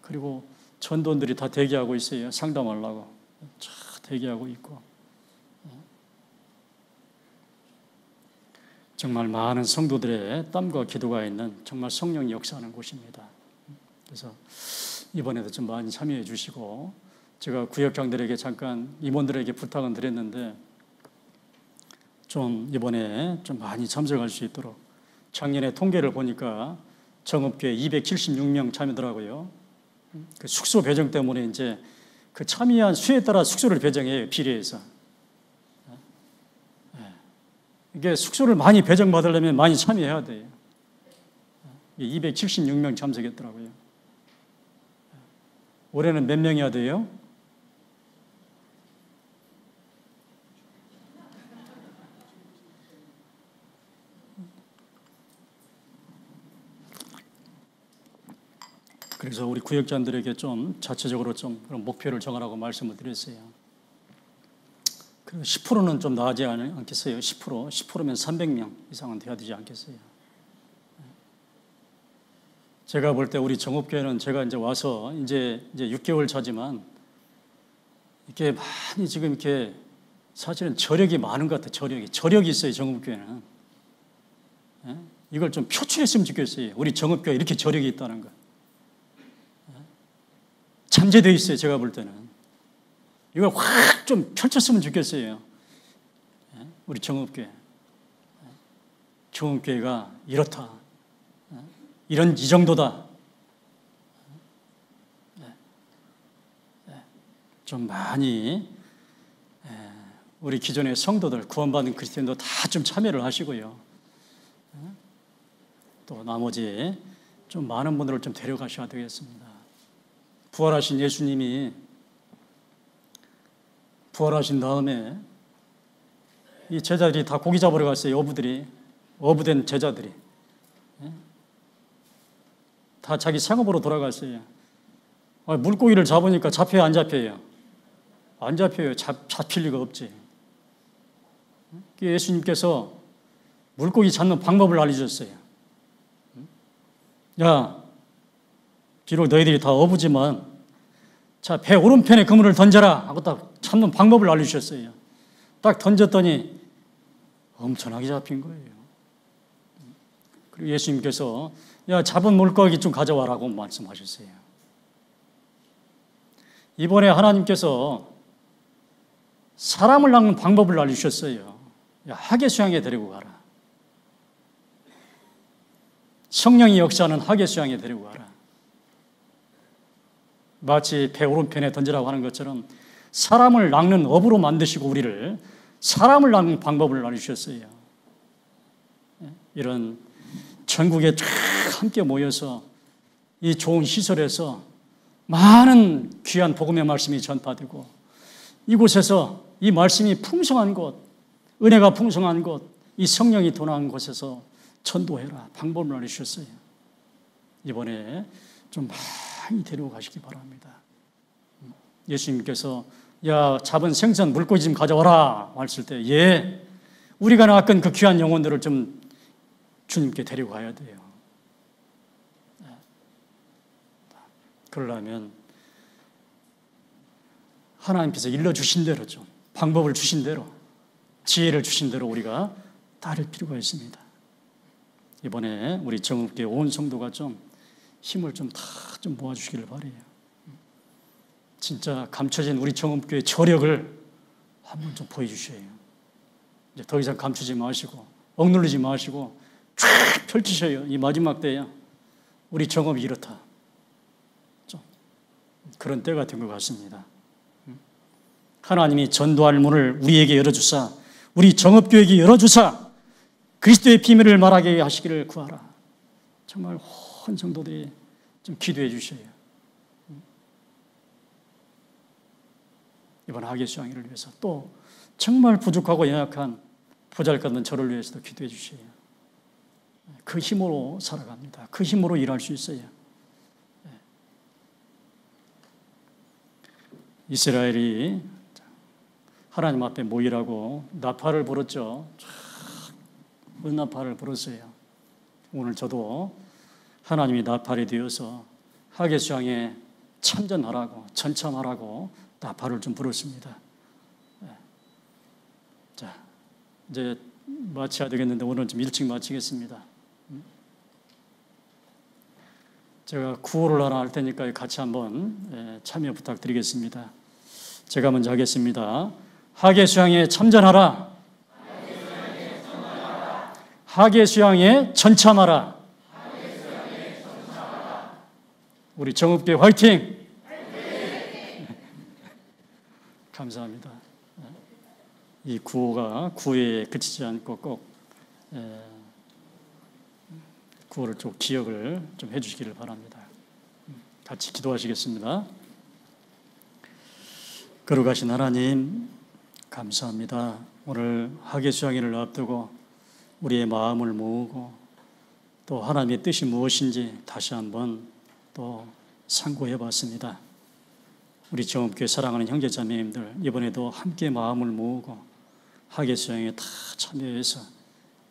그리고 전도원들이 다 대기하고 있어요. 상담하려고. 대기하고 있고. 정말 많은 성도들의 땀과 기도가 있는 정말 성령이 역사하는 곳입니다. 그래서 이번에도 좀 많이 참여해 주시고, 제가 구역장들에게 잠깐 임원들에게 부탁은 드렸는데 좀 이번에 좀 많이 참석할 수 있도록, 작년에 통계를 보니까 정읍교회 276명 참여더라고요. 그 숙소 배정 때문에 이제 그 참여한 수에 따라 숙소를 배정해요. 비례해서. 이게 숙소를 많이 배정받으려면 많이 참여해야 돼요. 276명 참석했더라고요. 올해는 몇 명이야 돼요? 그래서 우리 구역장들에게 좀 자체적으로 좀 그런 목표를 정하라고 말씀을 드렸어요. 10%는 좀 나아지지 않겠어요? 10%면 300명 이상은 돼야 되지 않겠어요? 제가 볼 때 우리 정읍교회는 제가 이제 와서 이제 6개월 차지만 이렇게 많이 지금 이렇게 사실은 저력이 많은 것 같아요. 저력이 있어요. 정읍교회는. 이걸 좀 표출했으면 좋겠어요. 우리 정읍교회 이렇게 저력이 있다는 거. 잠재되어 있어요. 제가 볼 때는. 이걸 확 좀 펼쳤으면 좋겠어요. 우리 정읍교회. 정읍교회가 이렇다. 이 정도다. 좀 많이 우리 기존의 성도들, 구원받은 그리스도인도 다 좀 참여를 하시고요. 또 나머지 좀 많은 분들을 좀 데려가셔야 되겠습니다. 부활하신 예수님이 부활하신 다음에 이 제자들이 다 고기 잡으러 갔어요. 어부된 제자들이 다 자기 생업으로 돌아갔어요. 물고기를 잡으니까 잡혀요, 안 잡혀요? 안 잡혀요. 잡힐 리가 없지. 예수님께서 물고기 잡는 방법을 알려주셨어요. 야, 비록 너희들이 다 어부지만 자, 배 오른편에 그물을 던져라 하고 딱 잡는 방법을 알려주셨어요. 딱 던졌더니 엄청나게 잡힌 거예요. 그리고 예수님께서 야, 잡은 물고기 좀 가져와라고 말씀하셨어요. 이번에 하나님께서 사람을 낚는 방법을 알려주셨어요. 야, 하계수양에 데리고 가라. 성령이 역사하는 하계수양에 데리고 가라. 마치 배 오른편에 던지라고 하는 것처럼 사람을 낚는 업으로 만드시고 우리를 사람을 낚는 방법을 알려주셨어요. 이런 전국에 쫙 함께 모여서 이 좋은 시설에서 많은 귀한 복음의 말씀이 전파되고 이곳에서 이 말씀이 풍성한 곳, 은혜가 풍성한 곳, 이 성령이 도나는 곳에서 전도해라 방법을 알려주셨어요. 이번에 좀 많이 데리고 가시기 바랍니다. 예수님께서 야, 잡은 생선 물고기 좀 가져와라 했을 때 예, 우리가 낚은 그 귀한 영혼들을 좀 주님께 데리고 가야 돼요. 그러려면 하나님께서 일러주신 대로 좀 방법을 주신 대로 지혜를 주신 대로 우리가 따를 필요가 있습니다. 이번에 우리 정읍교회 온 성도가 좀 힘을 좀 다 좀 모아주시기를 바라요. 진짜 감춰진 우리 정읍교회 저력을 한번 좀 보여주셔요. 이제 더 이상 감추지 마시고 억누르지 마시고 쫙 펼치셔요. 이 마지막 때야 우리 정업이 이렇다. 좀 그런 때가 된 것 같습니다. 하나님이 전도할 문을 우리에게 열어주사, 우리 정업교회에게 열어주사 그리스도의 비밀을 말하게 하시기를 구하라. 정말 온 성도들이 좀 기도해 주셔요. 이번 하계 수양회를 위해서 또 정말 부족하고 연약한 보잘것없는 저를 위해서도 기도해 주셔요. 그 힘으로 살아갑니다. 그 힘으로 일할 수 있어요. 이스라엘이 하나님 앞에 모이라고 나팔을 불었죠. 은나팔을 불었어요. 오늘 저도 하나님이 나팔이 되어서 하계 수양에 참전하라고, 전참하라고 나팔을 좀 불었습니다. 자, 이제 마쳐야 되겠는데 오늘 좀 일찍 마치겠습니다. 제가 구호를 하나 할 테니까 같이 한번 참여 부탁드리겠습니다. 제가 먼저 하겠습니다. 하계 수양에 참전하라. 하계 수양에 전참하라. 우리 정읍교회 화이팅! 감사합니다. 이 구호에 그치지 않고 꼭 구호를 좀 기억을 좀 해주시기를 바랍니다. 같이 기도하시겠습니다. 거룩하신 하나님, 감사합니다. 오늘 하계 수양회를 앞두고 우리의 마음을 모으고 또 하나님의 뜻이 무엇인지 다시 한번 또 상고해 봤습니다. 우리 정읍교회 사랑하는 형제자매님들, 이번에도 함께 마음을 모으고 하계 수양회에 다 참여해서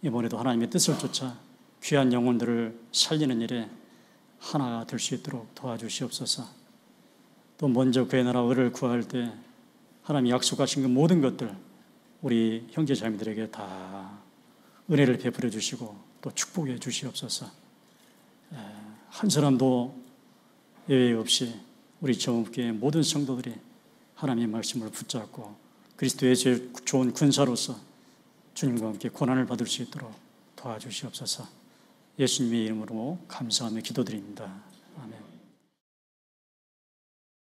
이번에도 하나님의 뜻을 쫓아 귀한 영혼들을 살리는 일에 하나가 될 수 있도록 도와주시옵소서. 또 먼저 그의 나라 의를 구할 때 하나님이 약속하신 그 모든 것들 우리 형제자매들에게 다 은혜를 베풀어 주시고 또 축복해 주시옵소서. 한 사람도 예외 없이 우리 정읍교회 모든 성도들이 하나님의 말씀을 붙잡고 그리스도의 제일 좋은 군사로서 주님과 함께 고난을 받을 수 있도록 도와주시옵소서. 예수님의 이름으로 감사하며 기도드립니다.